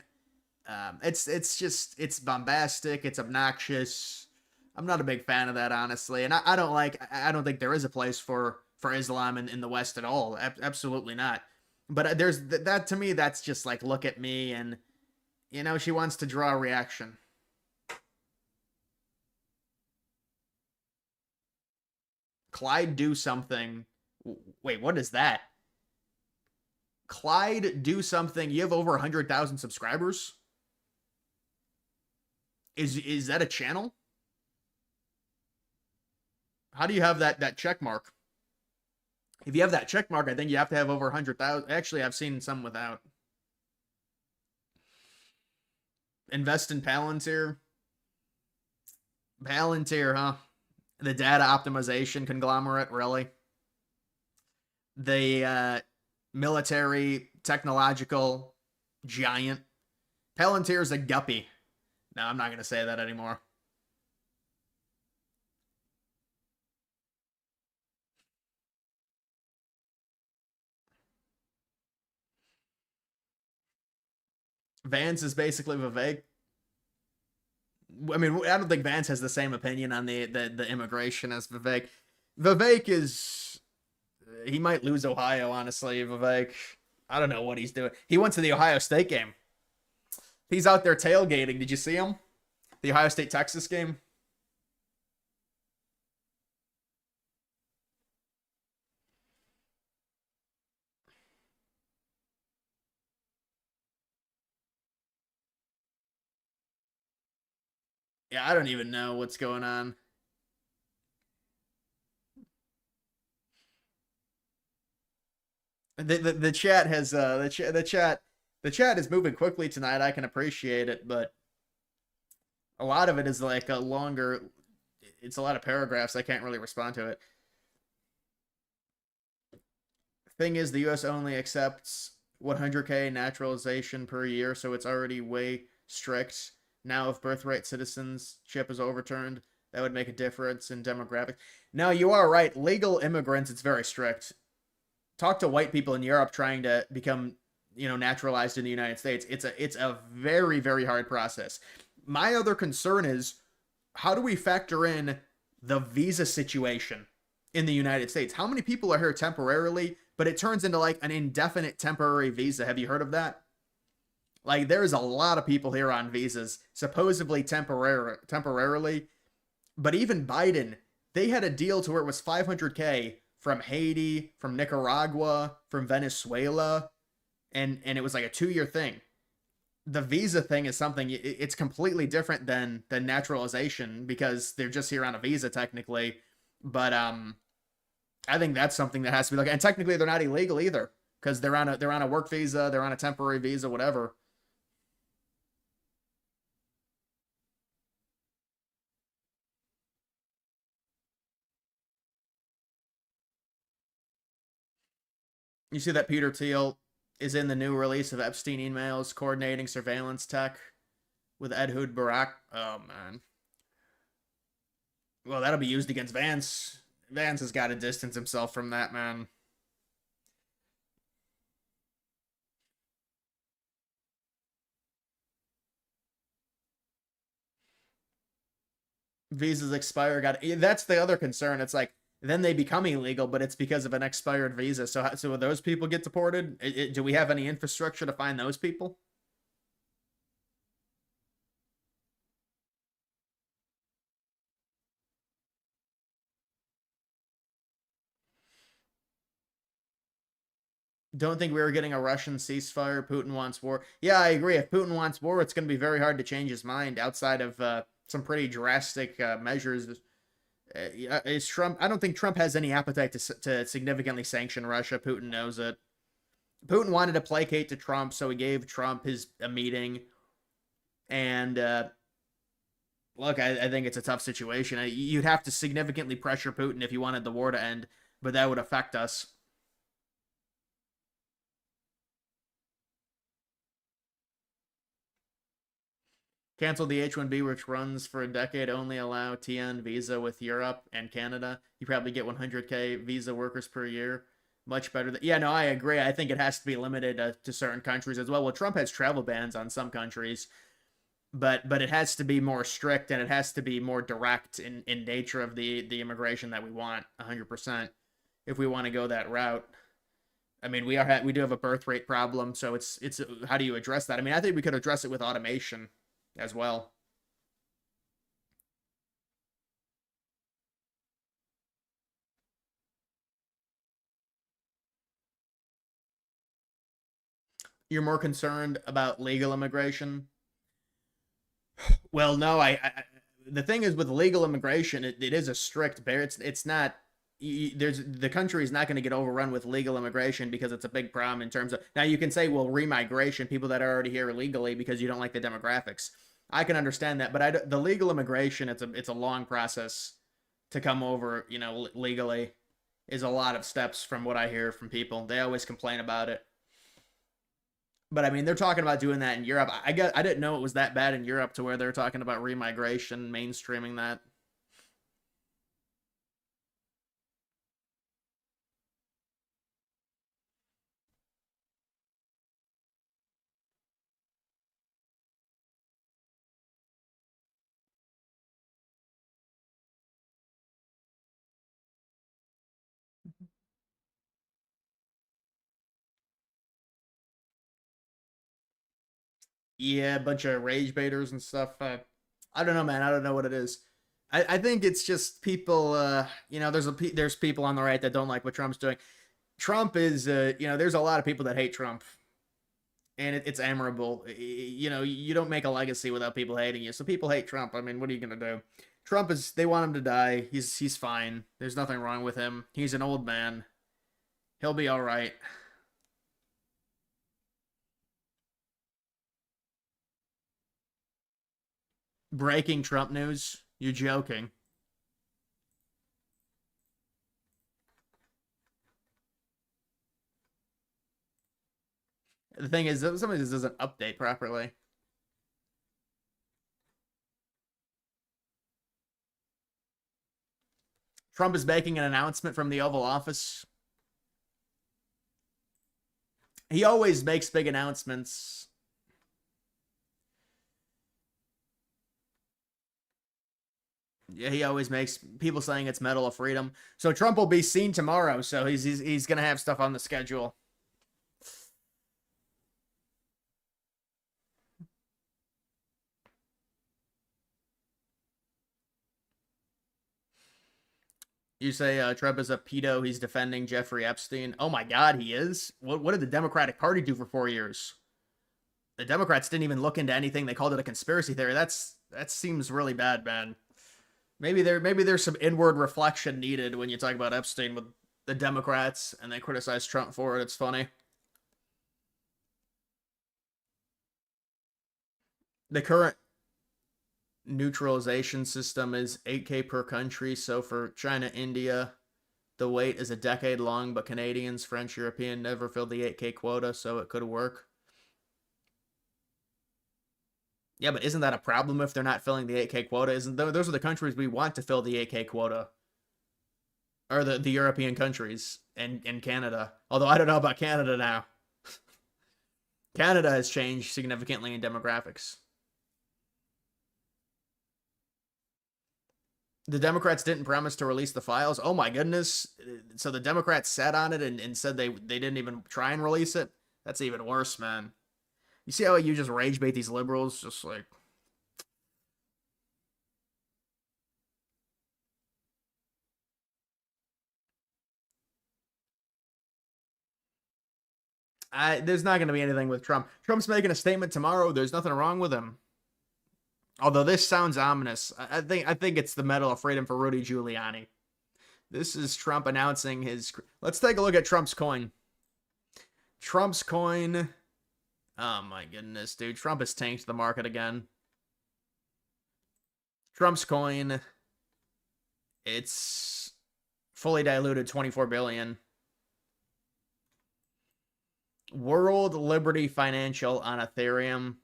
It's bombastic. It's obnoxious. I'm not a big fan of that, honestly, and I don't think there is a place for Islam in the West at all. Absolutely not. But there's that, to me. That's just like, look at me, and she wants to draw a reaction. Clyde do something. Wait, what is that? Clyde do something. You have over 100,000 subscribers. Is that a channel? How do you have that check mark? If you have that check mark, I think you have to have over 100,000. Actually, I've seen some without. Invest in Palantir. Palantir, huh? The data optimization conglomerate, really? The military technological giant. Palantir's a guppy. No, I'm not going to say that anymore. Vance is basically Vivek. I mean, I don't think Vance has the same opinion on the immigration as Vivek. Vivek is... He might lose Ohio, honestly, Vivek. I don't know what he's doing. He went to the Ohio State game. He's out there tailgating. Did you see him? The Ohio State-Texas game? Yeah, I don't even know what's going on. The chat has the chat is moving quickly tonight. I can appreciate it, but a lot of it is like a longer. It's a lot of paragraphs. I can't really respond to it. Thing is, the U.S. only accepts 100K naturalization per year, so it's already way strict. Now, if birthright citizenship is overturned, that would make a difference in demographics. No, you are right. Legal immigrants, it's very strict. Talk to white people in Europe trying to become, naturalized in the United States. It's a very, very hard process. My other concern is, how do we factor in the visa situation in the United States? How many people are here temporarily, but it turns into like an indefinite temporary visa? Have you heard of that? Like, there's a lot of people here on visas, supposedly temporarily. But even Biden, they had a deal to where it was 500K from Haiti, from Nicaragua, from Venezuela, and it was like a 2-year thing. The visa thing is something, it's completely different than naturalization because they're just here on a visa technically. But I think that's something that has to be looked at. And technically they're not illegal either because they're on a work visa, they're on a temporary visa, whatever. You see that Peter Thiel is in the new release of Epstein emails coordinating surveillance tech with Ed Hood Barak. Oh man. Well, that'll be used against Vance. Vance has got to distance himself from that, man. Visas expire. That's the other concern. It's like then they become illegal, but it's because of an expired visa. So will those people get deported? Do we have any infrastructure to find those people? Don't think we were getting a Russian ceasefire. Putin wants war. Yeah, I agree. If Putin wants war, it's going to be very hard to change his mind outside of some pretty drastic measures. Is Trump? I don't think Trump has any appetite to significantly sanction Russia. Putin knows it. Putin wanted to placate to Trump, so he gave Trump a meeting. And look, I think it's a tough situation. You'd have to significantly pressure Putin if you wanted the war to end, but that would affect us. Cancel the H-1B, which runs for a decade. Only allow TN visa with Europe and Canada. You probably get 100K visa workers per year. Much better. Yeah, no, I agree. I think it has to be limited to certain countries as well. Well, Trump has travel bans on some countries, but it has to be more strict and it has to be more direct in nature of the immigration that we want 100% if we want to go that route. I mean, we do have a birth rate problem, so it's how do you address that? I mean, I think we could address it with automation as well. You're more concerned about legal immigration? Well, no, the thing is with legal immigration, it is a strict bear. It's not. There's the country is not going to get overrun with legal immigration because it's a big problem in terms of now you can say well remigration people that are already here illegally because you don't like the demographics. I can understand that, but the legal immigration it's a long process to come over legally is a lot of steps from what I hear from people. They always complain about it. But I mean, they're talking about doing that in Europe. I didn't know it was that bad in Europe to where they're talking about remigration, mainstreaming that. Yeah, a bunch of rage baiters and stuff. I don't know, man. I don't know what it is. I think it's just people. There's people on the right that don't like what Trump's doing. Trump is, there's a lot of people that hate Trump, and it's admirable. You don't make a legacy without people hating you. So people hate Trump. I mean, what are you gonna do? Trump is. They want him to die. He's fine. There's nothing wrong with him. He's an old man. He'll be all right. Breaking Trump news. You're joking. The thing is, some of this doesn't update properly. Trump is making an announcement from the Oval Office. He always makes big announcements. Yeah, he always makes people saying it's Medal of Freedom. So Trump will be seen tomorrow. So he's gonna have stuff on the schedule. You say Trump is a pedo. He's defending Jeffrey Epstein. Oh my God, he is. What did the Democratic Party do for 4 years? The Democrats didn't even look into anything. They called it a conspiracy theory. That seems really bad, man. Maybe there's some inward reflection needed when you talk about Epstein with the Democrats and they criticize Trump for it. It's funny. The current neutralization system is 8K per country. So for China, India, the wait is a decade long, but Canadians, French, European never filled the 8K quota, so it could work. Yeah, but isn't that a problem if they're not filling the 8K quota? Isn't those are the countries we want to fill the 8K quota? Or the European countries and Canada. Although I don't know about Canada now. Canada has changed significantly in demographics. The Democrats didn't promise to release the files. Oh my goodness. So the Democrats sat on it and said they didn't even try and release it? That's even worse, man. You see how you just rage bait these liberals? Just like... there's not going to be anything with Trump. Trump's making a statement tomorrow. There's nothing wrong with him. Although this sounds ominous. I think it's the Medal of Freedom for Rudy Giuliani. This is Trump announcing his... Let's take a look at Trump's coin. Trump's coin... Oh my goodness, dude. Trump has tanked the market again. Trump's coin... It's fully diluted 24 billion. World Liberty Financial on Ethereum.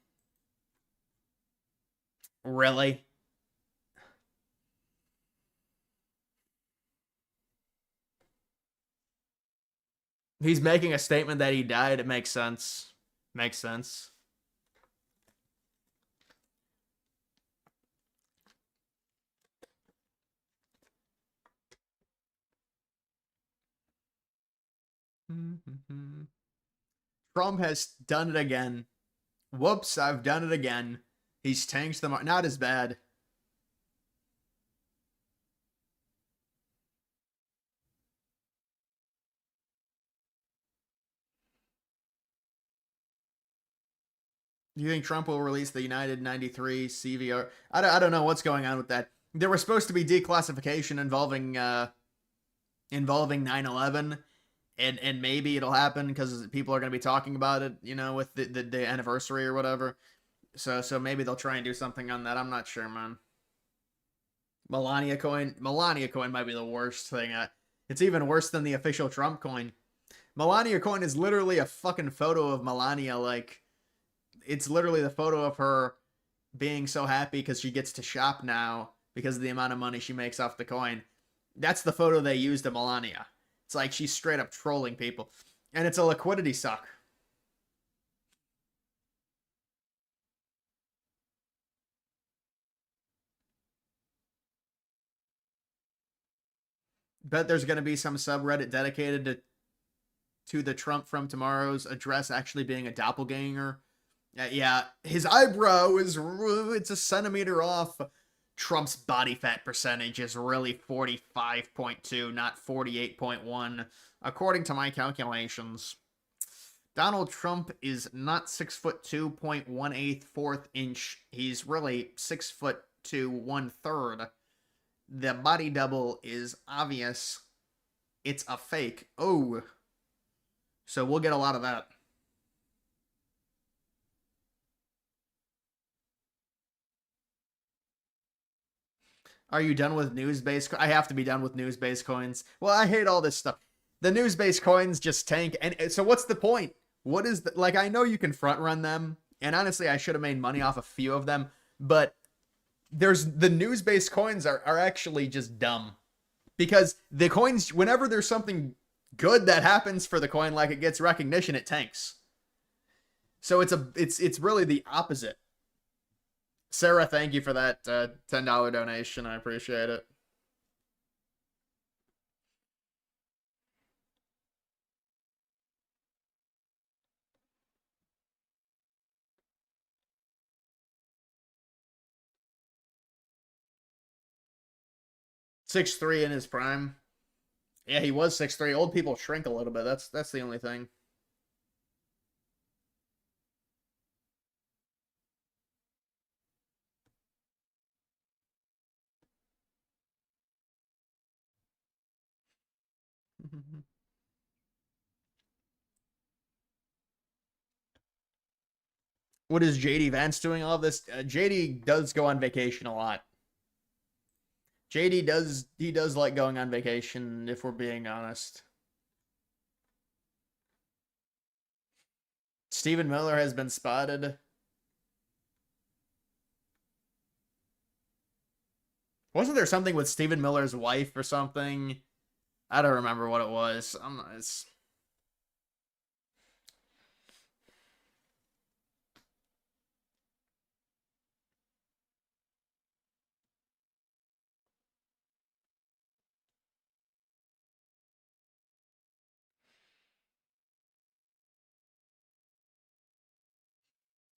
Really? He's making a statement that he died. It makes sense. Makes sense. Trump has done it again. Whoops, I've done it again. He's tanked the market. Not as bad. Do you think Trump will release the United 93 CVR? I don't know what's going on with that. There was supposed to be declassification involving 9/11, and maybe it'll happen because people are going to be talking about it, you know, with the anniversary or whatever. So maybe they'll try and do something on that. I'm not sure, man. Melania coin might be the worst thing. It's even worse than the official Trump coin. Melania coin is literally a fucking photo of Melania. Like, it's literally the photo of her being so happy because she gets to shop now because of the amount of money she makes off the coin. That's the photo they used of Melania. It's like she's straight up trolling people. And it's a liquidity suck. Bet there's going to be some subreddit dedicated to the Trump from tomorrow's address actually being a doppelganger. Yeah, his eyebrow it's a centimeter off. Trump's body fat percentage is really 45.2, not 48.1, according to my calculations. Donald Trump is not 6'2", 1/8 inch. He's really 6'2", 1/3. The body double is obvious. It's a fake. Oh. So we'll get a lot of that. Are you done with news-based? I have to be done with news-based coins. Well, I hate all this stuff. The news-based coins just tank. And so what's the point? What is the... Like, I know you can front-run them. And honestly, I should have made money off a few of them. But the news-based coins are actually just dumb. Because the coins, whenever there's something good that happens for the coin, like it gets recognition, it tanks. So it's really the opposite. Sarah, thank you for that $10 donation. I appreciate it. .63 in his prime. Yeah, he was 6'3". Old people shrink a little bit. That's the only thing. What is JD Vance doing all this? JD does go on vacation a lot. JD does like going on vacation, if we're being honest. Stephen Miller has been spotted. Wasn't there something with Stephen Miller's wife or something? I don't remember what it was. It's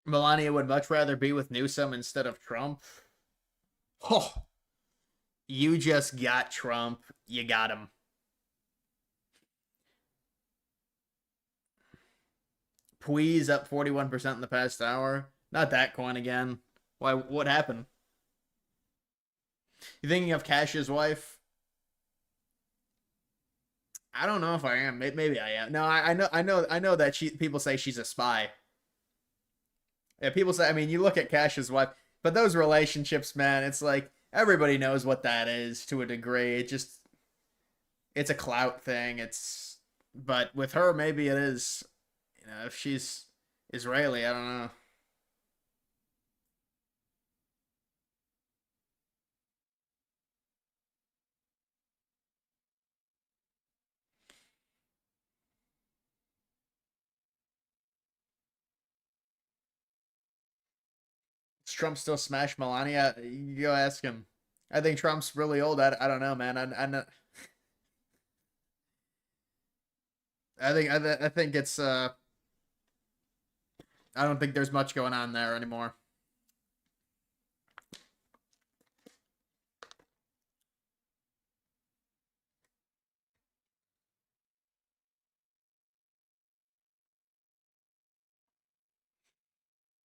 Melania would much rather be with Newsom instead of Trump. Oh, you just got Trump. You got him. Please up 41% in the past hour. Not that coin again. Why? What happened? You thinking of Cash's wife? I don't know if I am. Maybe I am. No, I know that people say she's a spy. Yeah, people say. I mean, you look at Cash's wife, but those relationships, man, it's like everybody knows what that is to a degree. It's a clout thing. But with her, maybe it is. You know, if she's Israeli, I don't know. Does Trump still smash Melania? You go ask him. I think Trump's really old. I don't know, man. I think it's I don't think there's much going on there anymore.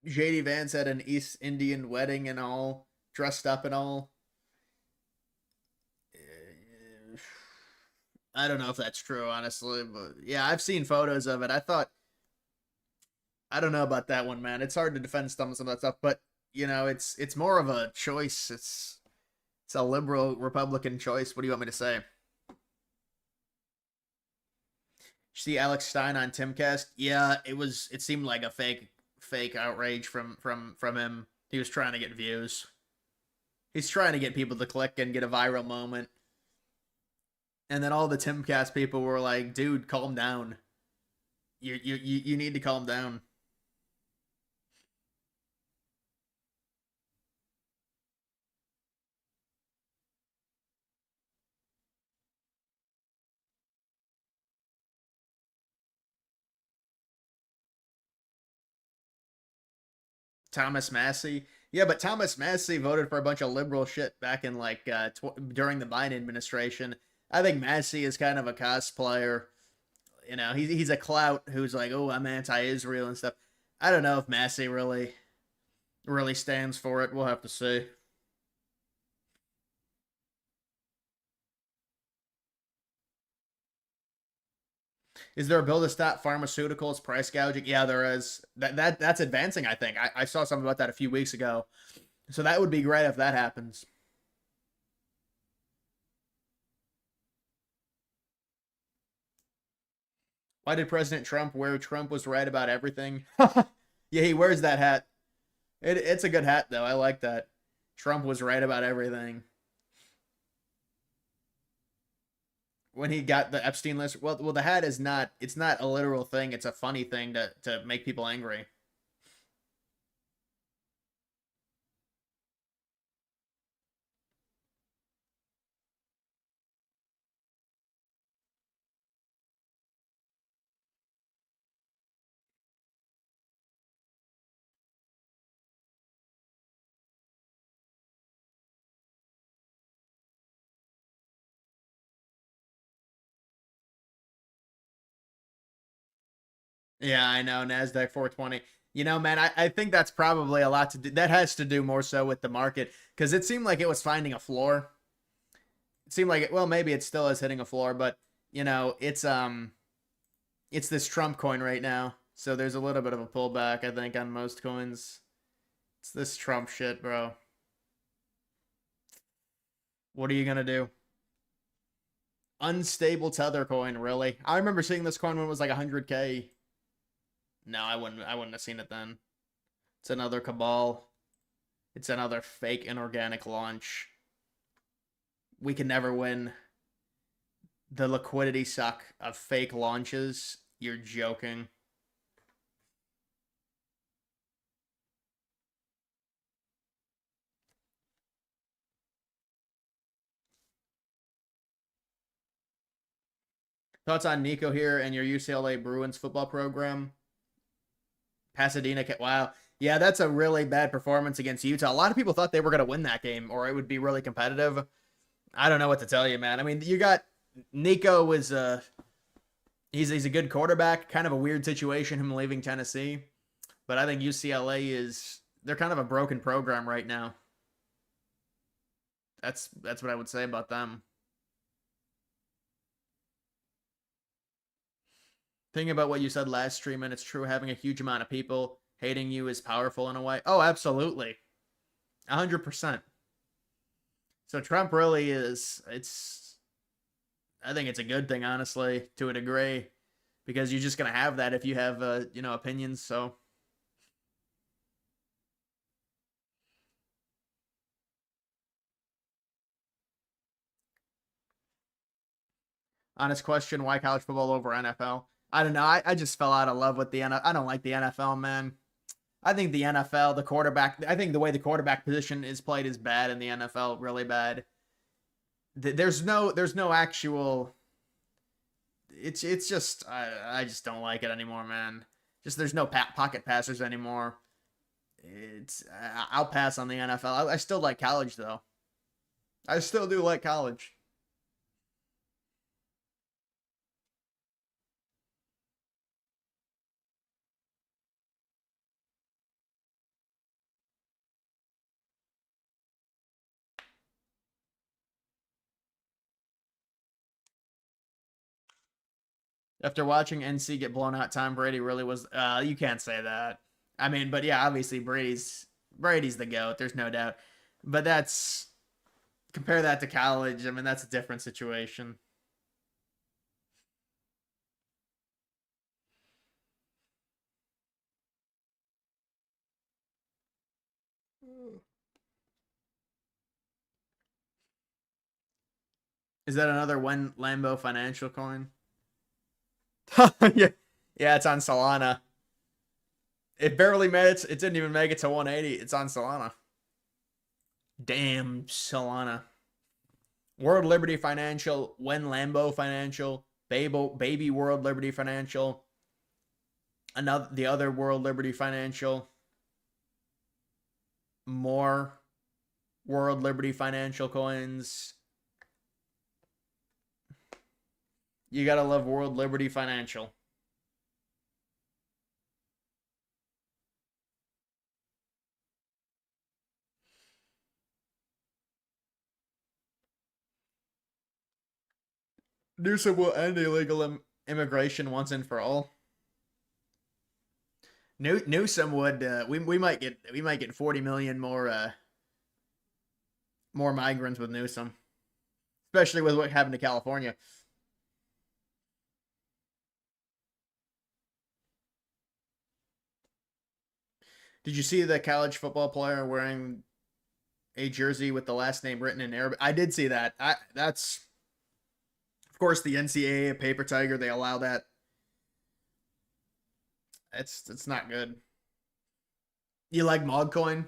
JD Vance at an East Indian wedding and all, dressed up and all. I don't know if that's true, honestly, but yeah, I've seen photos of it. I don't know about that one, man. It's hard to defend some of that stuff, but you know, it's more of a choice. It's a liberal Republican choice. What do you want me to say? See Alex Stein on Timcast? Yeah, it seemed like a fake outrage from him. He was trying to get views. He's trying to get people to click and get a viral moment. And then all the Timcast people were like, "Dude, calm down. You need to calm down." Thomas Massey. Yeah, but Thomas Massey voted for a bunch of liberal shit back in like during the Biden administration. I think Massey is kind of a cosplayer. You know, he's a clout who's like, "Oh, I'm anti-Israel" and stuff. I don't know if Massey really stands for it. We'll have to see. Is there a bill to stop pharmaceuticals price gouging? Yeah, there is. That's advancing. I think I saw something about that a few weeks ago. So that would be great if that happens. Why did President Trump wear Trump was right about everything? Yeah, he wears that hat. It's a good hat though. I like that. Trump was right about everything. When he got the Epstein list, well, the hat is not. It's not a literal thing. It's a funny thing to make people angry. Yeah, I know. NASDAQ 420. You know, man, I think that's probably a lot to do. That has to do more so with the market because it seemed like it was finding a floor. It seemed like well, maybe it still is hitting a floor, but you know, it's this Trump coin right now. So there's a little bit of a pullback, I think, on most coins. It's this Trump shit, bro. What are you gonna do? Unstable tether coin, really? I remember seeing this coin when it was like 100K. No, I wouldn't have seen it then. It's another cabal. It's another fake inorganic launch. We can never win. The liquidity suck of fake launches. You're joking. Thoughts on Nico here and your UCLA Bruins football program? Pasadena, wow. Yeah, that's a really bad performance against Utah. A lot of people thought they were going to win that game or it would be really competitive. I don't know what to tell you, man. I mean, you got Nico was he's a good quarterback, kind of a weird situation him leaving Tennessee. But I think UCLA they're kind of a broken program right now. That's what I would say about them. Thinking about what you said last stream, and it's true, having a huge amount of people hating you is powerful in a way. Oh, absolutely. 100%. So Trump really I think it's a good thing, honestly, to a degree, because you're just going to have that if you have, opinions, so. Honest question, why college football over NFL? I don't know. I just fell out of love with the NFL. I don't like the NFL, man. I think the NFL, the quarterback, I think the way the quarterback position is played is bad in the NFL, really bad. There's no actual. It's just I just don't like it anymore, man. Just there's no pocket passers anymore. I'll pass on the NFL. I still like college though. I still do like college. After watching NC get blown out, Tom Brady really was. You can't say that. I mean, but yeah, obviously Brady's the goat. There's no doubt. But compare that to college. I mean, that's a different situation. Is that another one Lambo financial coin? Yeah, yeah, it's on Solana. It barely made it. It didn't even make it to 180. It's on Solana. Damn Solana. World Liberty Financial, When Lambo Financial, Baby World Liberty Financial, the other World Liberty Financial, more World Liberty Financial coins. You gotta love World Liberty Financial. Newsom will end illegal immigration once and for all. Newsom would. We might get 40 million more migrants with Newsom, especially with what happened to California. Did you see the college football player wearing a jersey with the last name written in Arabic? I did see that. That's of course the NCAA paper tiger. They allow that. It's not good. You like Mogcoin?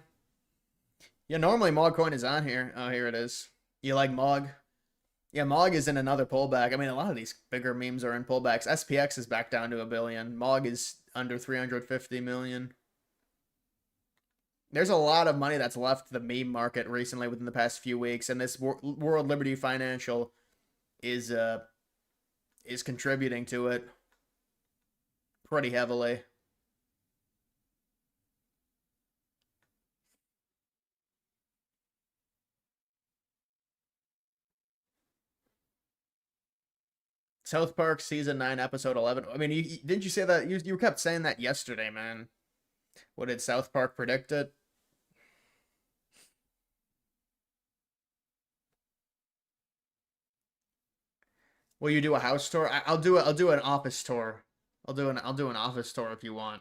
Yeah, normally Mogcoin is on here. Oh, here it is. You like Mog? Yeah, Mog is in another pullback. I mean, a lot of these bigger memes are in pullbacks. SPX is back down to 1 billion. Mog is under 350 million. There's a lot of money that's left the meme market recently within the past few weeks, and this World Liberty Financial is contributing to it. pretty heavily. South Park season 9 episode 11. I mean, didn't you say that? You kept saying that yesterday, man. What did South Park predict it? Will you do a house tour? I'll do it. I'll do an office tour. I'll do an office tour if you want.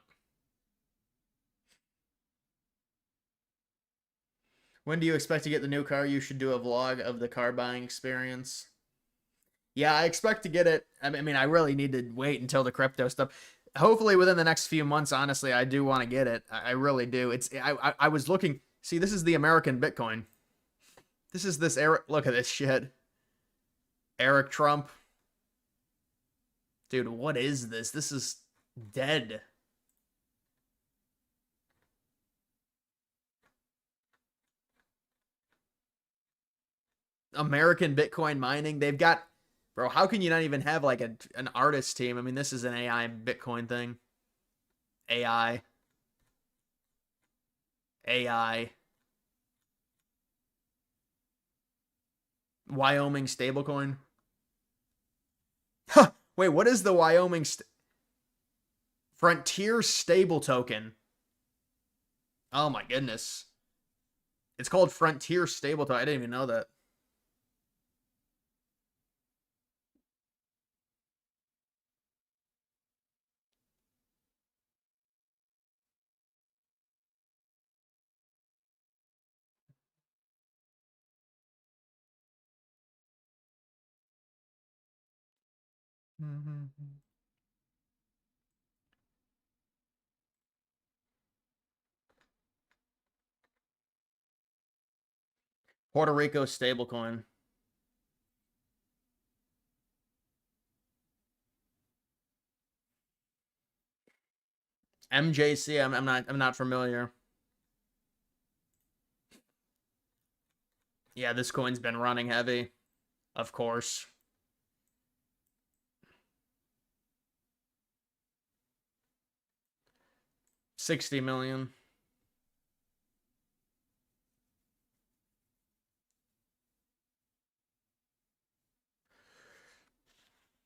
When do you expect to get the new car? You should do a vlog of the car buying experience. Yeah, I expect to get it. I mean, I really need to wait until the crypto stuff. Hopefully within the next few months, honestly, I do want to get it. I really do. I was looking. See, this is the American Bitcoin. This is this Eric. Look at this shit. Eric Trump. Dude, what is this? This is dead. American Bitcoin mining. They've got, bro, how can you not even have like an artist team? I mean, this is an AI Bitcoin thing. AI. Wyoming stablecoin. Huh. Wait, what is the Wyoming Frontier stable token? Oh my goodness. It's called Frontier stable token. I didn't even know that. Puerto Rico stablecoin. MJC. I'm not familiar. Yeah, this coin's been running heavy, of course. $60 million.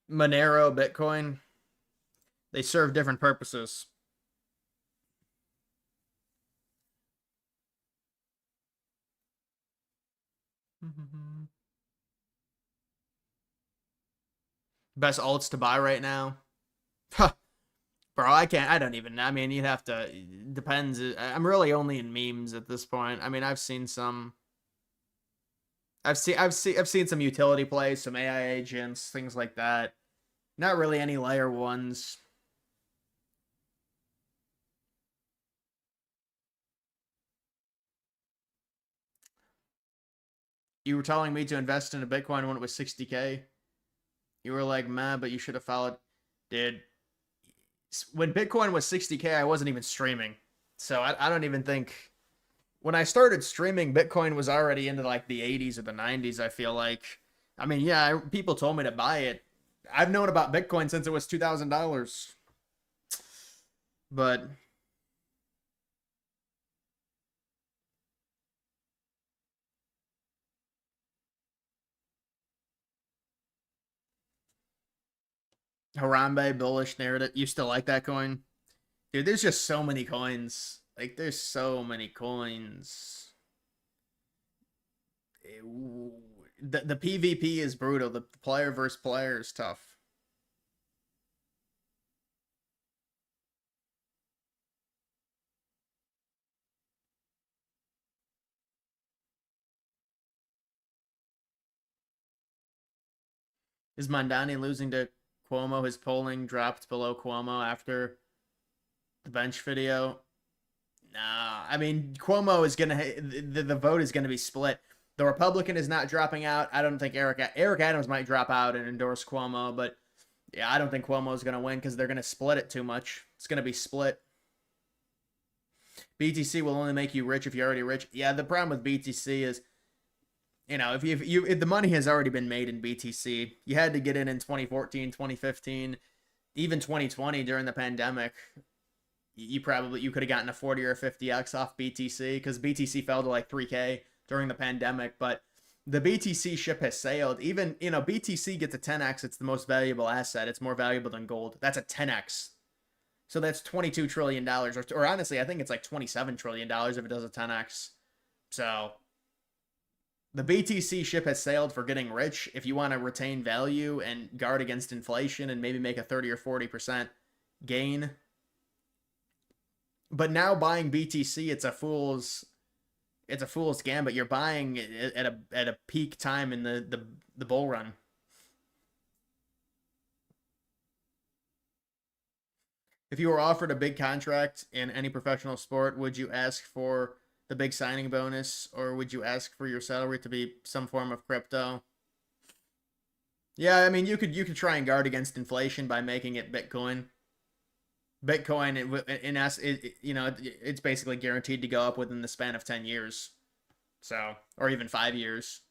Monero, Bitcoin. They serve different purposes. Best alts to buy right now. Huh. Bro, I don't even, I mean, you'd have to, depends. I'm really only in memes at this point. I mean, I've seen some utility plays, some AI agents, things like that. Not really any layer ones. You were telling me to invest in a Bitcoin when it was 60K. You were like, man, but you should have followed. Dude, when Bitcoin was 60K, I wasn't even streaming. So I don't even think. When I started streaming, Bitcoin was already into like the 80s or the 90s, I feel like. I mean, yeah, people told me to buy it. I've known about Bitcoin since it was $2,000. But Harambe bullish narrative. You still like that coin? Dude, there's just so many coins. Like, there's so many coins. The PvP is brutal. The player versus player is tough. Is Mondani losing to Cuomo? His polling dropped below Cuomo after the bench video. Nah, I mean, Cuomo is gonna, the vote is gonna be split. The Republican is not dropping out. I don't think Eric Adams might drop out and endorse Cuomo, but yeah, I don't think Cuomo is gonna win because they're gonna split it too much. It's gonna be split. BTC will only make you rich if you're already rich. Yeah, the problem with BTC is, you know, if the money has already been made in BTC, you had to get in 2014, 2015. even 2020 during the pandemic, you could have gotten a 40 or a 50x off BTC because BTC fell to like 3K during the pandemic, but the BTC ship has sailed. Even, BTC gets a 10x. It's the most valuable asset. It's more valuable than gold. That's a 10x. So that's $22 trillion. Or honestly, I think it's like $27 trillion if it does a 10x. So the BTC ship has sailed for getting rich. If you want to retain value and guard against inflation and maybe make a 30 or 40% gain. But now buying BTC, it's a fool's gambit. You're buying at a peak time in the bull run. If you were offered a big contract in any professional sport, would you ask for the big signing bonus, or would you ask for your salary to be some form of crypto? Yeah, I mean, you could try and guard against inflation by making it Bitcoin. Bitcoin, it's basically guaranteed to go up within the span of 10 years. So, or even 5 years.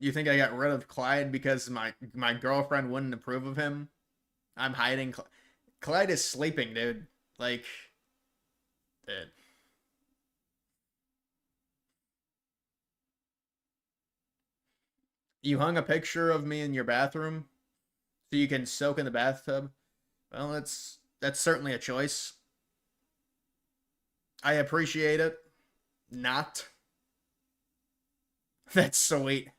You think I got rid of Clyde because my girlfriend wouldn't approve of him? I'm hiding. Clyde is sleeping, dude. Like, dude. You hung a picture of me in your bathroom so you can soak in the bathtub. Well, that's certainly a choice. I appreciate it. Not. That's sweet.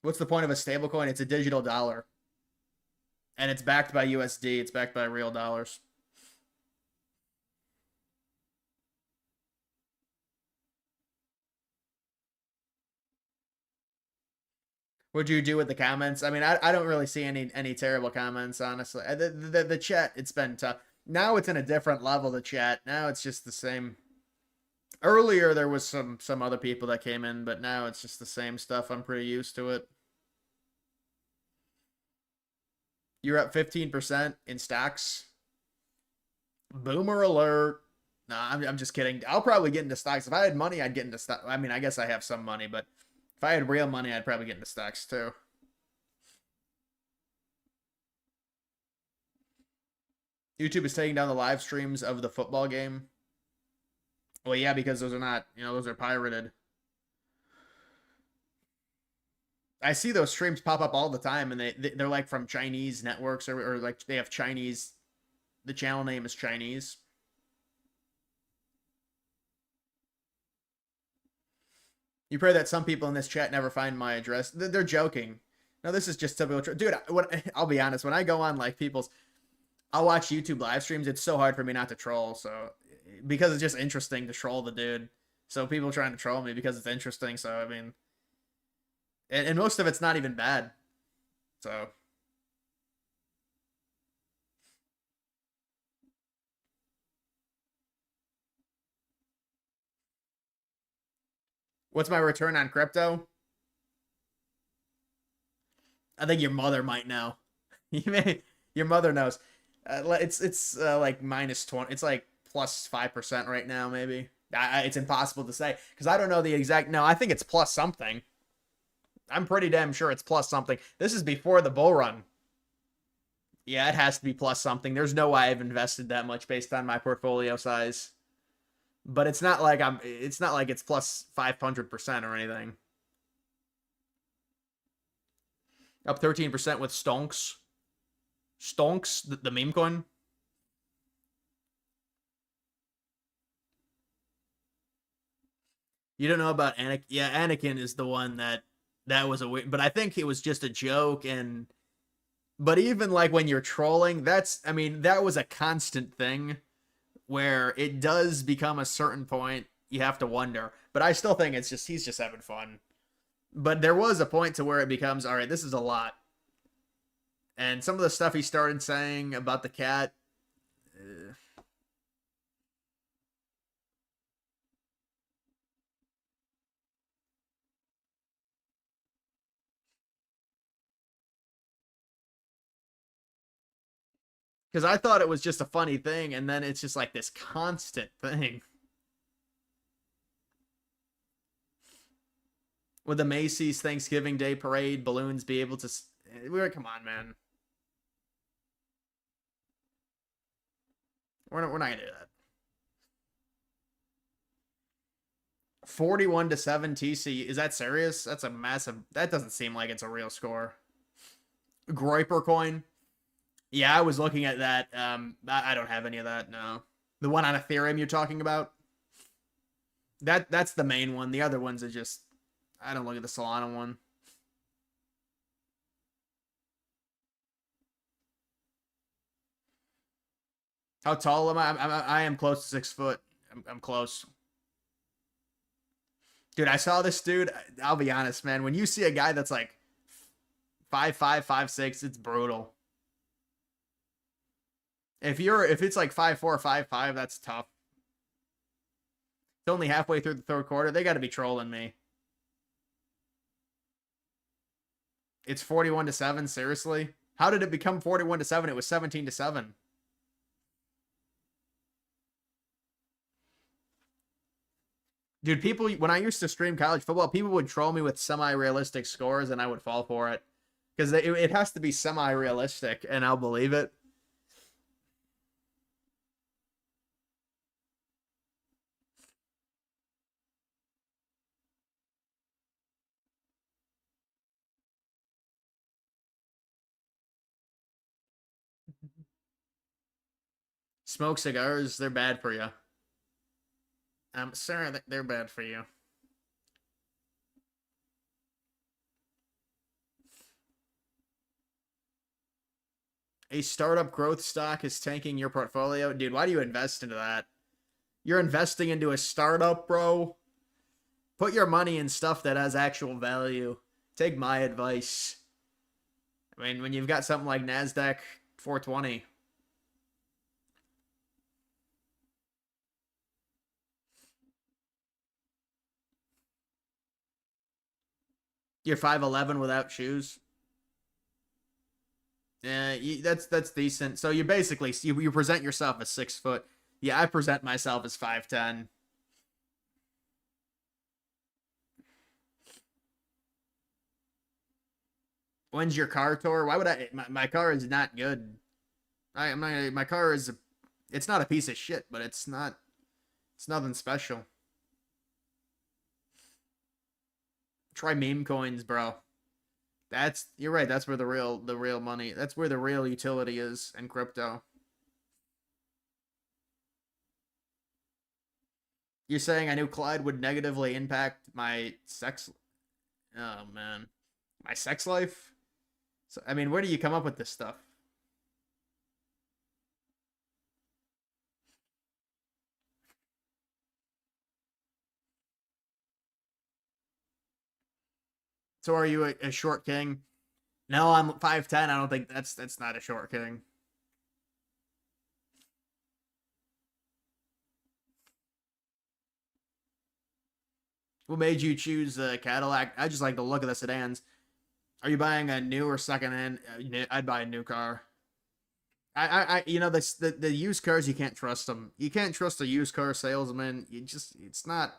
What's the point of a stablecoin? It's a digital dollar. And it's backed by USD. It's backed by real dollars. What'd you do with the comments? I mean, I don't really see any terrible comments, honestly. The chat, it's been tough. Now it's in a different level, the chat. Now it's just the same. Earlier there was some other people that came in, but now it's just the same stuff. I'm pretty used to it. You're up 15% in stocks. Boomer alert. Nah, I'm just kidding. I'll probably get into stocks. If I had money, I'd get into stocks. I mean, I guess I have some money, but if I had real money, I'd probably get into stocks too. YouTube is taking down the live streams of the football game. Well, yeah, because those are not, those are pirated. I see those streams pop up all the time, and they're like from Chinese networks, or like they have Chinese. The channel name is Chinese. You pray that some people in this chat never find my address. They're joking. No, this is just typical. Dude, I'll be honest. When I go on like I'll watch YouTube live streams. It's so hard for me not to troll. So, because it's just interesting to troll the dude. So people trying to troll me because it's interesting. So, I mean, and most of it's not even bad. So. What's my return on crypto? I think your mother might know. Your mother knows. It's like minus 20. It's like plus 5% right now, maybe. It's impossible to say because I don't know the exact. No, I think it's plus something. I'm pretty damn sure it's plus something. This is before the bull run. Yeah, it has to be plus something. There's no way I've invested that much based on my portfolio size. But it's not like it's plus 500% or anything. Up 13% with Stonks. Stonks, the meme coin. You don't know about Anakin? Yeah, Anakin is the one that was a weird, but I think it was just a joke. But even like when you're trolling, that was a constant thing where it does become a certain point you have to wonder. But I still think he's just having fun. But there was a point to where it becomes, all right, this is a lot. And some of the stuff he started saying about the cat. Because I thought it was just a funny thing, and then it's just like this constant thing. Would the Macy's Thanksgiving Day Parade balloons be able to... Come on, man. We're not going to do that. 41-7 TC. Is that serious? That's a massive... That doesn't seem like it's a real score. Groiper coin. Yeah, I was looking at that. I don't have any of that, no. The one on Ethereum you're talking about? That's the main one. The other ones are just... I don't look at the Solana one. How tall am I? I am close to 6 foot. I'm close. Dude, I saw this dude. I'll be honest, man. When you see a guy that's like 5'5", 5'6", it's brutal. If it's like 5'4", 5'5", that's tough. It's only halfway through the third quarter. They got to be trolling me. It's 41-7. Seriously? How did it become 41-7? It was 17-7. Dude, people, when I used to stream college football, people would troll me with semi-realistic scores, and I would fall for it. Because it has to be semi-realistic, and I'll believe it. Smoke cigars, they're bad for you. Sir, they're bad for you. A startup growth stock is tanking your portfolio. Dude, why do you invest into that? You're investing into a startup, bro. Put your money in stuff that has actual value. Take my advice. I mean, when you've got something like NASDAQ 420... You're 5'11" without shoes. Yeah, that's decent. So you basically you present yourself as 6 foot. Yeah, I present myself as 5'10". When's your car tour? Why would I? My car is not good. I'm not. My car is. It's not a piece of shit, but it's not. It's nothing special. Try meme coins, bro. You're right. That's where the real money. That's where the real utility is in crypto. You're saying I knew Clyde would negatively impact my sex. Oh man, my sex life. So I mean, where do you come up with this stuff? So are you a short king? No, I'm 5'10". I don't think that's not a short king. What made you choose a Cadillac? I just like the look of the sedans. Are you buying a new or secondhand? I'd buy a new car. You know, the used cars, you can't trust them. You can't trust a used car salesman. It's not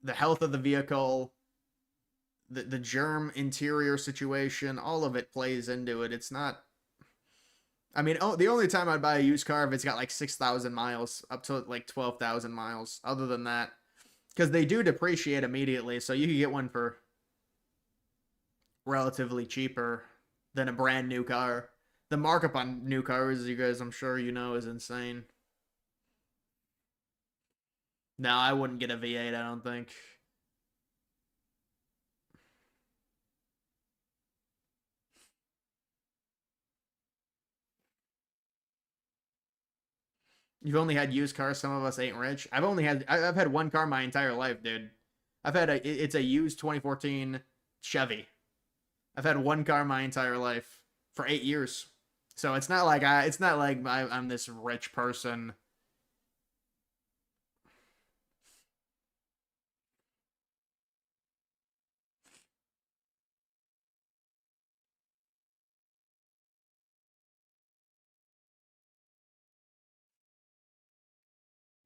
the health of the vehicle, the germ interior situation, all of it plays into it. It's not. I mean, the only time I'd buy a used car if it's got like 6,000 miles, up to like 12,000 miles. Other than that, because they do depreciate immediately, so you can get one for relatively cheaper than a brand new car. The markup on new cars, you guys, I'm sure you know, is insane. No, I wouldn't get a V8, I don't think. You've only had used cars. Some of us ain't rich. I've had one car my entire life, dude. It's a used 2014 Chevy. I've had one car my entire life for 8 years. So it's not like I'm this rich person.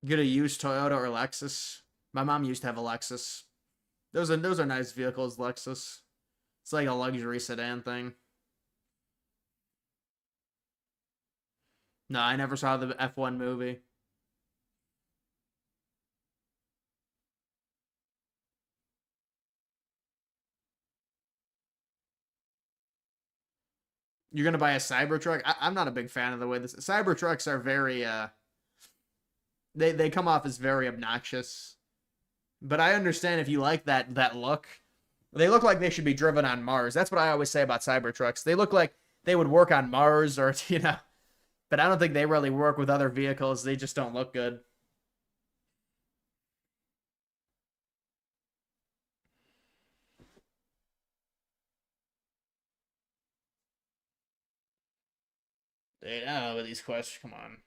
Get a used Toyota or Lexus. My mom used to have a Lexus. Those are nice vehicles, Lexus. It's like a luxury sedan thing. No, I never saw the F1 movie. You're gonna buy a Cybertruck? I'm not a big fan of the way this Cybertrucks are very they come off as very obnoxious. But I understand if you like that look. They look like they should be driven on Mars. That's what I always say about Cybertrucks. They look like they would work on Mars or but I don't think they really work with other vehicles. They just don't look good. Dude, I don't know with these questions. Come on.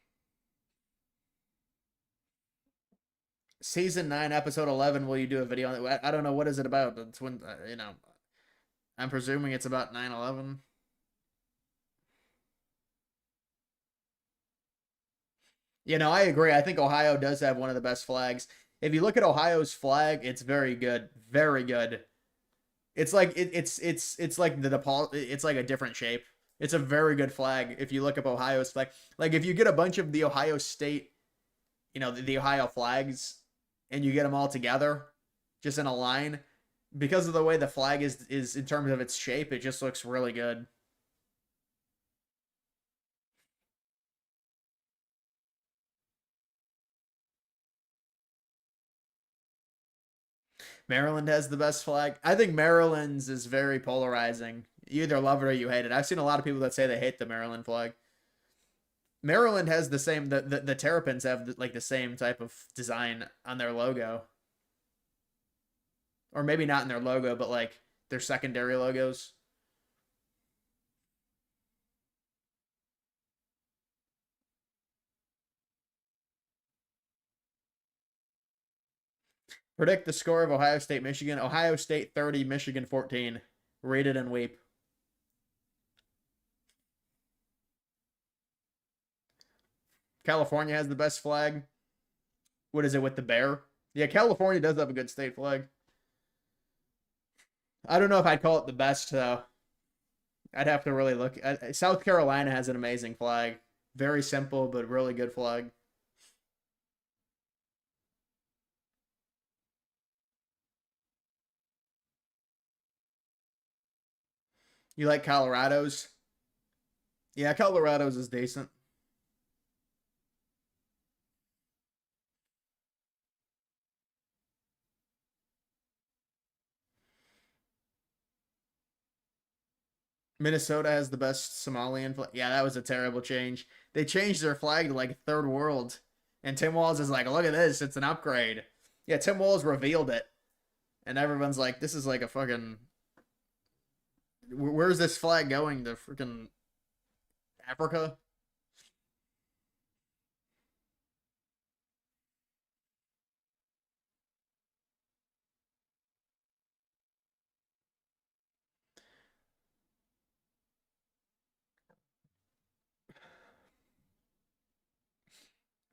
Season 9, episode 11. Will you do a video on it? I don't know. What is it about? It's when, I'm presuming it's about 9/11. I agree. I think Ohio does have one of the best flags. If you look at Ohio's flag, it's very good. Very good. It's like it's like the DePaul. It's like a different shape. It's a very good flag. If you look up Ohio's flag, like if you get a bunch of the Ohio State, the Ohio flags, and you get them all together, just in a line, because of the way the flag is in terms of its shape, it just looks really good. Maryland has the best flag. I think Maryland's is very polarizing. You either love it or you hate it. I've seen a lot of people that say they hate the Maryland flag. Maryland has the same. The Terrapins have like the same type of design on their logo, or maybe not in their logo, but like their secondary logos. Predict the score of Ohio State, Michigan. Ohio State 30, Michigan 14. Rate it and weep. California has the best flag. What is it with the bear? Yeah, California does have a good state flag. I don't know if I'd call it the best, though. I'd have to really look. South Carolina has an amazing flag. Very simple, but really good flag. You like Colorado's? Yeah, Colorado's is decent. Minnesota has the best Somalian flag. Yeah, that was a terrible change. They changed their flag to like third world. And Tim Walz is like, look at this, it's an upgrade. Yeah, Tim Walz revealed it. And everyone's like, this is like a fucking. Where's this flag going? To freaking Africa?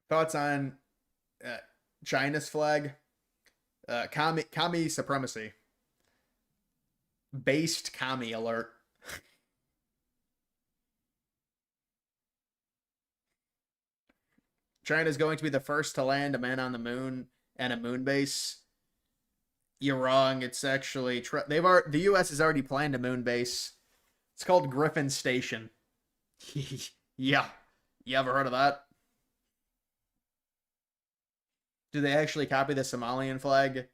Thoughts on uh, China's flag? Commie supremacy. Based commie alert. China's going to be the first to land a man on the moon and a moon base. You're wrong. It's actually the U.S. has already planned a moon base. It's called Griffin Station. Yeah, you ever heard of that? Do they actually copy the Somalian flag?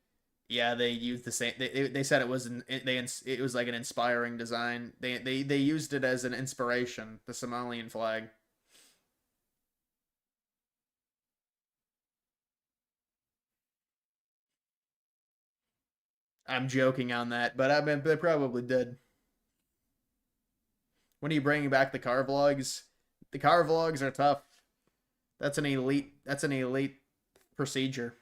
Yeah, they used the same. They said it was it was like an inspiring design. They used it as an inspiration. The Somalian flag. I'm joking on that, but I mean they probably did. When are you bringing back the car vlogs? The car vlogs are tough. That's an elite. That's an elite procedure.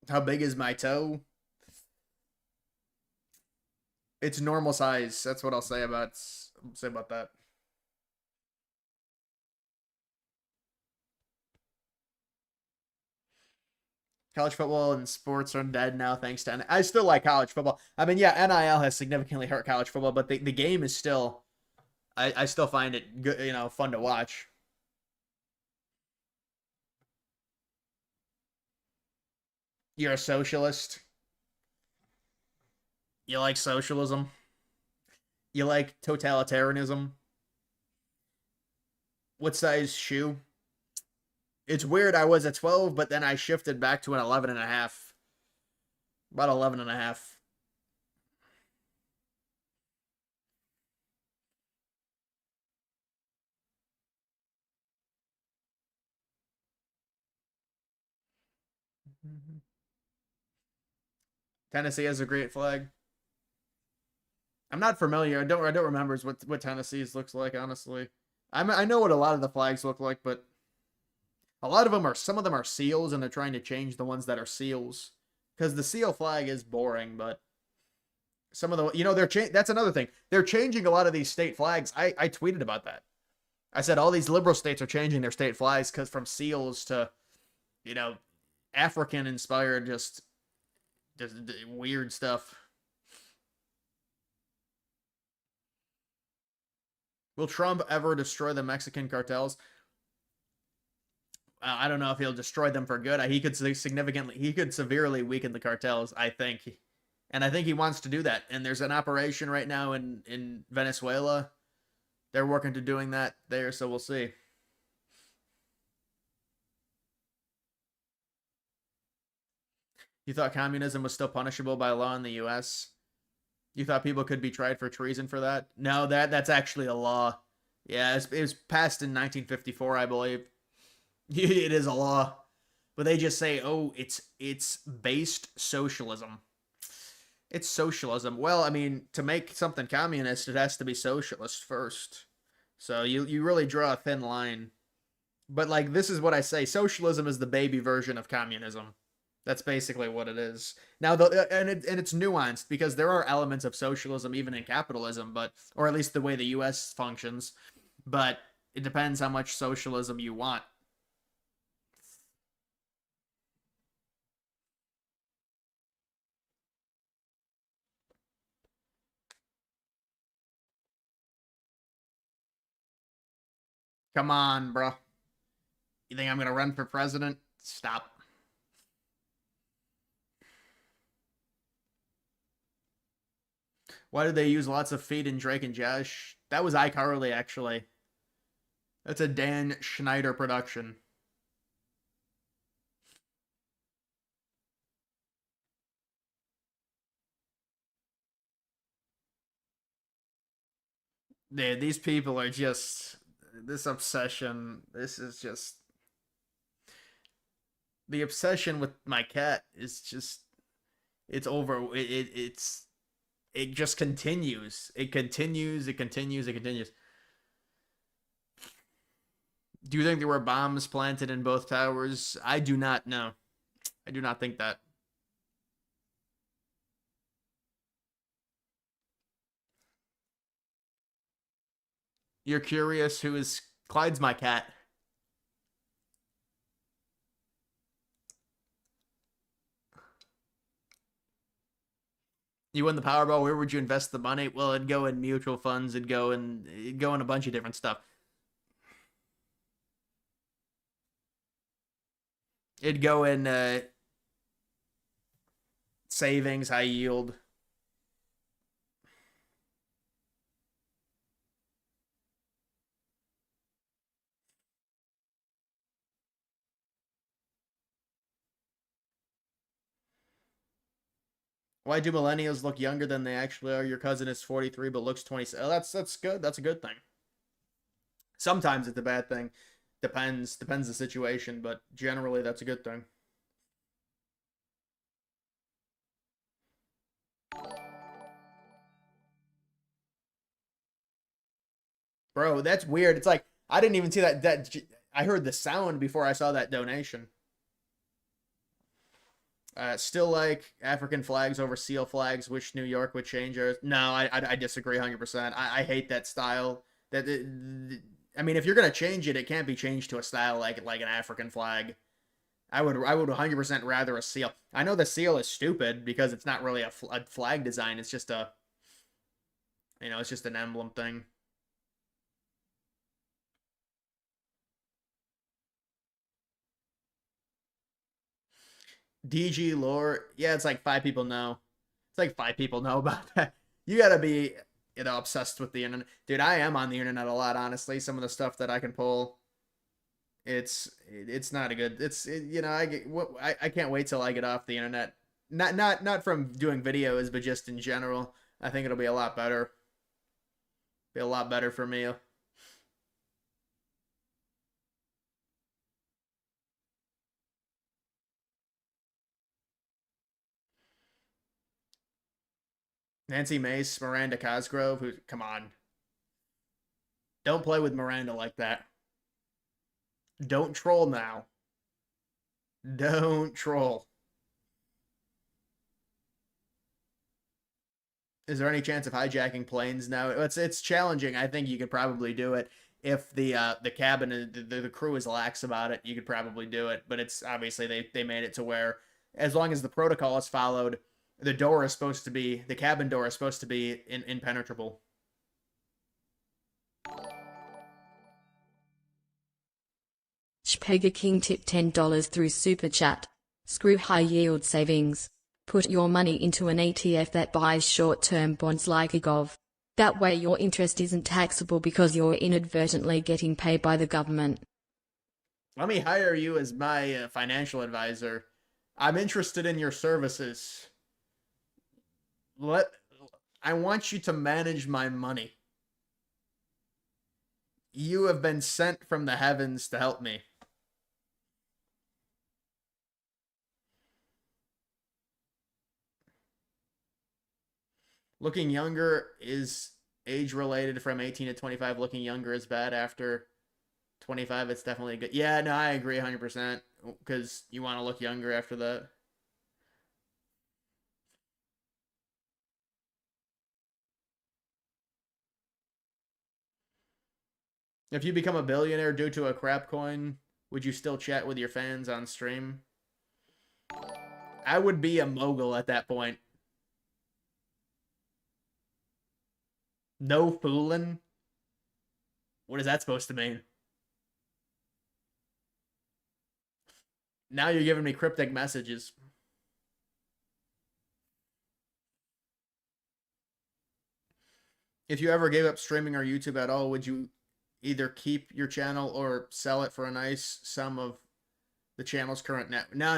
How big is my toe? It's normal size. That's what I'll say about that. College football and sports are dead now thanks to I still like college football. I mean, yeah, NIL has significantly hurt college football, but the game is still I still find it good, fun to watch. You're a socialist. You like socialism. You like totalitarianism. What size shoe? It's weird. I was a 12, but then I shifted back to an 11 and a half. About 11 and a half. Tennessee has a great flag. I'm not familiar. I don't remember what Tennessee's looks like, honestly. I know what a lot of the flags look like, but a lot of them are, some of them are seals, and they're trying to change the ones that are seals. Because the seal flag is boring, but some of the, that's another thing. They're changing a lot of these state flags. I tweeted about that. I said all these liberal states are changing their state flags because from seals to, African inspired, just weird stuff. Will Trump ever destroy the Mexican cartels? I don't know if he'll destroy them for good. He could severely weaken the cartels, I think. And I think he wants to do that. And there's an operation right now in Venezuela. They're working to doing that there, so we'll see. You thought communism was still punishable by law in the U.S.? You thought people could be tried for treason for that? No, that's actually a law. Yeah, it was passed in 1954, I believe. It is a law. But they just say, oh, it's based socialism. It's socialism. Well, I mean, to make something communist, it has to be socialist first. So you really draw a thin line. But, like, this is what I say. Socialism is the baby version of communism. That's basically what it is. Now, and it's nuanced because there are elements of socialism even in capitalism, or at least the way the U.S. functions. But it depends how much socialism you want. Come on, bro. You think I'm gonna run for president? Stop. Why did they use lots of feet in Drake and Josh? That was iCarly, actually. That's a Dan Schneider production. Dude, these people are just... This obsession... This is just... The obsession with my cat is just... It's over. It just continues. It continues. It continues. It continues. Do you think there were bombs planted in both towers? I do not know. I do not think that. You're curious who is... Clyde's my cat. You win the Powerball, where would you invest the money? Well, it'd go in mutual funds. It'd go in a bunch of different stuff. It'd go in savings, high yield. Why do millennials look younger than they actually are? Your cousin is 43 but looks 20. Oh, that's good. That's a good thing. Sometimes it's a bad thing. Depends the situation, but generally that's a good thing. Bro, that's weird. It's like I didn't even see that I heard the sound before I saw that donation. Still like African flags over seal flags. Wish New York would change ours. No, I disagree 100%. I hate that style. I mean, if you're gonna change it, it can't be changed to a style like an African flag. I would 100% rather a seal. I know the seal is stupid because it's not really a flag design. It's just a, it's just an emblem thing. DG lore, yeah, it's like 5 people know. It's like 5 people know about that. You gotta be, obsessed with the internet, dude. I am on the internet a lot, honestly. Some of the stuff that I can pull, it's not a good. I can't wait till I get off the internet. Not from doing videos, but just in general. I think it'll be a lot better. Be a lot better for me. Nancy Mace, Miranda Cosgrove, who, come on. Don't play with Miranda like that. Don't troll now. Don't troll. Is there any chance of hijacking planes now? It's challenging. I think you could probably do it if the cabin, the crew is lax about it. You could probably do it, but it's obviously they made it to where as long as the protocol is followed, the cabin door is supposed to be impenetrable. Shpega King tip $10 through Super Chat. Screw high yield savings. Put your money into an ETF that buys short-term bonds like a gov. That way your interest isn't taxable because you're inadvertently getting paid by the government. Let me hire you as my financial advisor. I'm interested in your services. I want you to manage my money. You have been sent from the heavens to help me. Looking younger is age-related from 18 to 25. Looking younger is bad after 25. It's definitely good. Yeah, no, I agree 100%. Because you want to look younger after that. If you become a billionaire due to a crap coin, would you still chat with your fans on stream? I would be a mogul at that point. No fooling? What is that supposed to mean? Now you're giving me cryptic messages. If you ever gave up streaming or YouTube at all, would you either keep your channel or sell it for a nice sum of the channel's current net? No.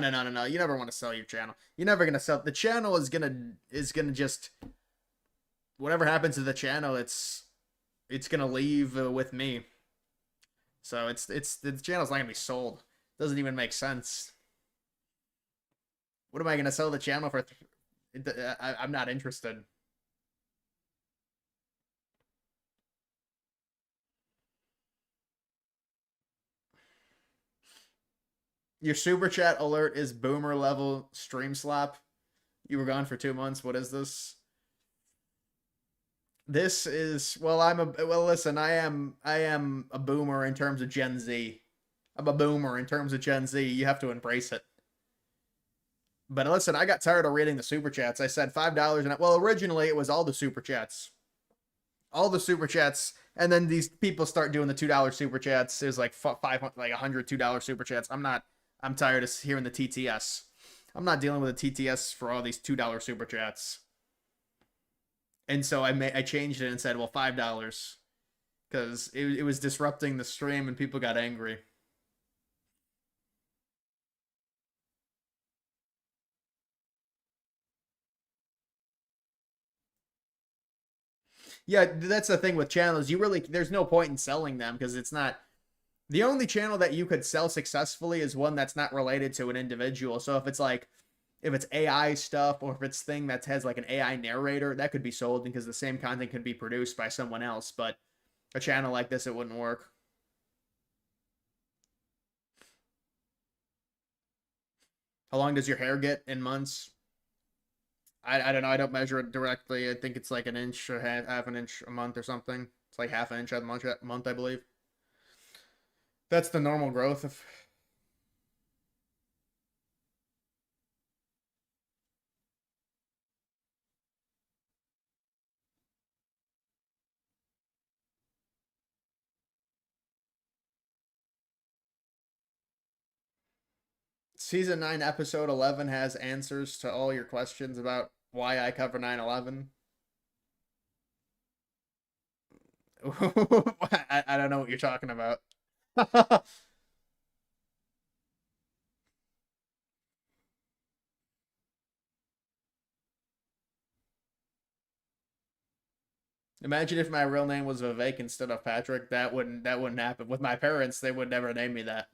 You never want to sell your channel. You're never gonna sell. The channel is gonna just, whatever happens to the channel, it's gonna leave with me. So the channel's not gonna be sold. Doesn't even make sense. What am I gonna sell the channel for? I'm not interested. Your super chat alert is boomer level stream slap. You were gone for 2 months. What is this? This is, well, listen, I am a boomer in terms of Gen Z. I'm a boomer in terms of Gen Z. You have to embrace it. But listen, I got tired of reading the super chats. I said $5 and well, originally it was all the super chats. All the super chats, and then these people start doing the $2 super chats. There's like 500, like 100 $2 super chats. I'm tired of hearing the TTS. I'm not dealing with a TTS for all these $2 super chats. And so I changed it and said, well, $5, because it was disrupting the stream and people got angry. Yeah, that's the thing with channels. There's no point in selling them because it's not. The only channel that you could sell successfully is one that's not related to an individual. So if it's AI stuff, or if it's thing that has like an AI narrator, that could be sold because the same content could be produced by someone else. But a channel like this, it wouldn't work. How long does your hair get in months? I don't know. I don't measure it directly. I think it's like an inch or half an inch a month or something. It's like half an inch a month, I believe. That's the normal growth of. Season 9, episode 11 has answers to all your questions about why I cover 9/11. I don't know what you're talking about. Imagine if my real name was Vivek instead of Patrick. That wouldn't happen. With my parents, they would never name me that.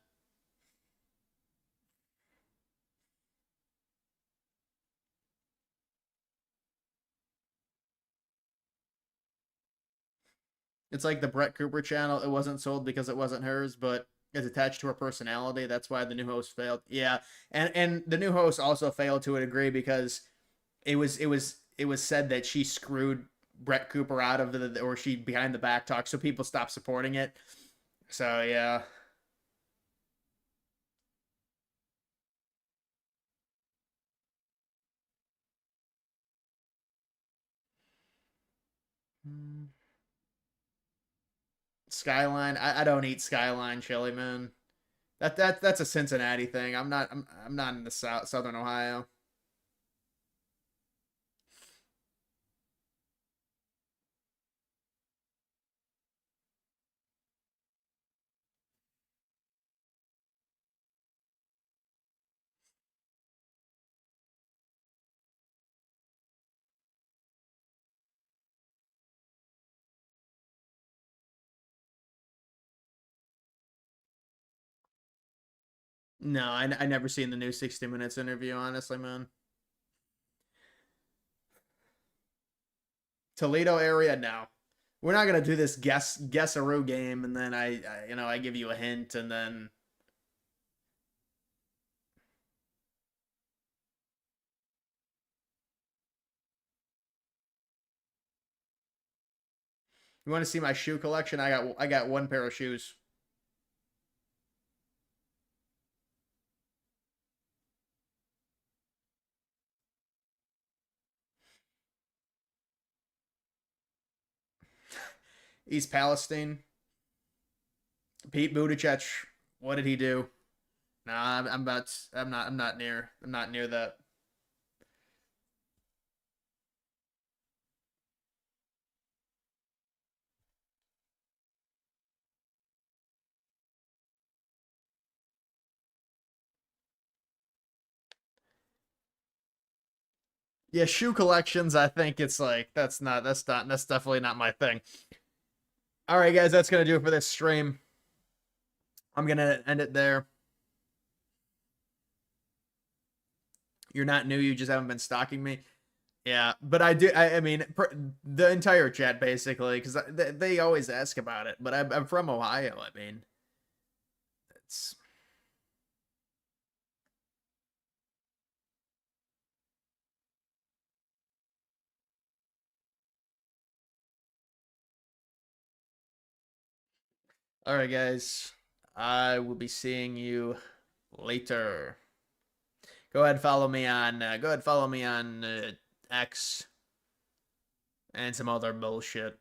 It's like the Brett Cooper channel. It wasn't sold because it wasn't hers, but it's attached to her personality. That's why the new host failed. Yeah, and the new host also failed to a degree because it was said that she screwed Brett Cooper out of or she behind the back talk, so people stopped supporting it. So yeah. Skyline. I don't eat Skyline chili, man. That's a Cincinnati thing. I'm not in the Southern Ohio. No, I never seen the new 60 Minutes interview, honestly, man. Toledo area, no. We're not gonna do this guess-a-roo game, and then I give you a hint, and then you want to see my shoe collection? I got one pair of shoes. East Palestine. Pete Buttigieg. What did he do? Nah, I'm about. I'm not. I'm not near. I'm not near that. Yeah, shoe collections. I think it's like that's definitely not my thing. All right, guys, that's gonna do it for this stream. I'm gonna end it there. You're not new. You just haven't been stalking me. Yeah, but I do. I mean, the entire chat basically, because they always ask about it. But I'm from Ohio. I mean, it's all right, guys. I will be seeing you later. Go ahead, follow me on. Go ahead, follow me on X and some other bullshit.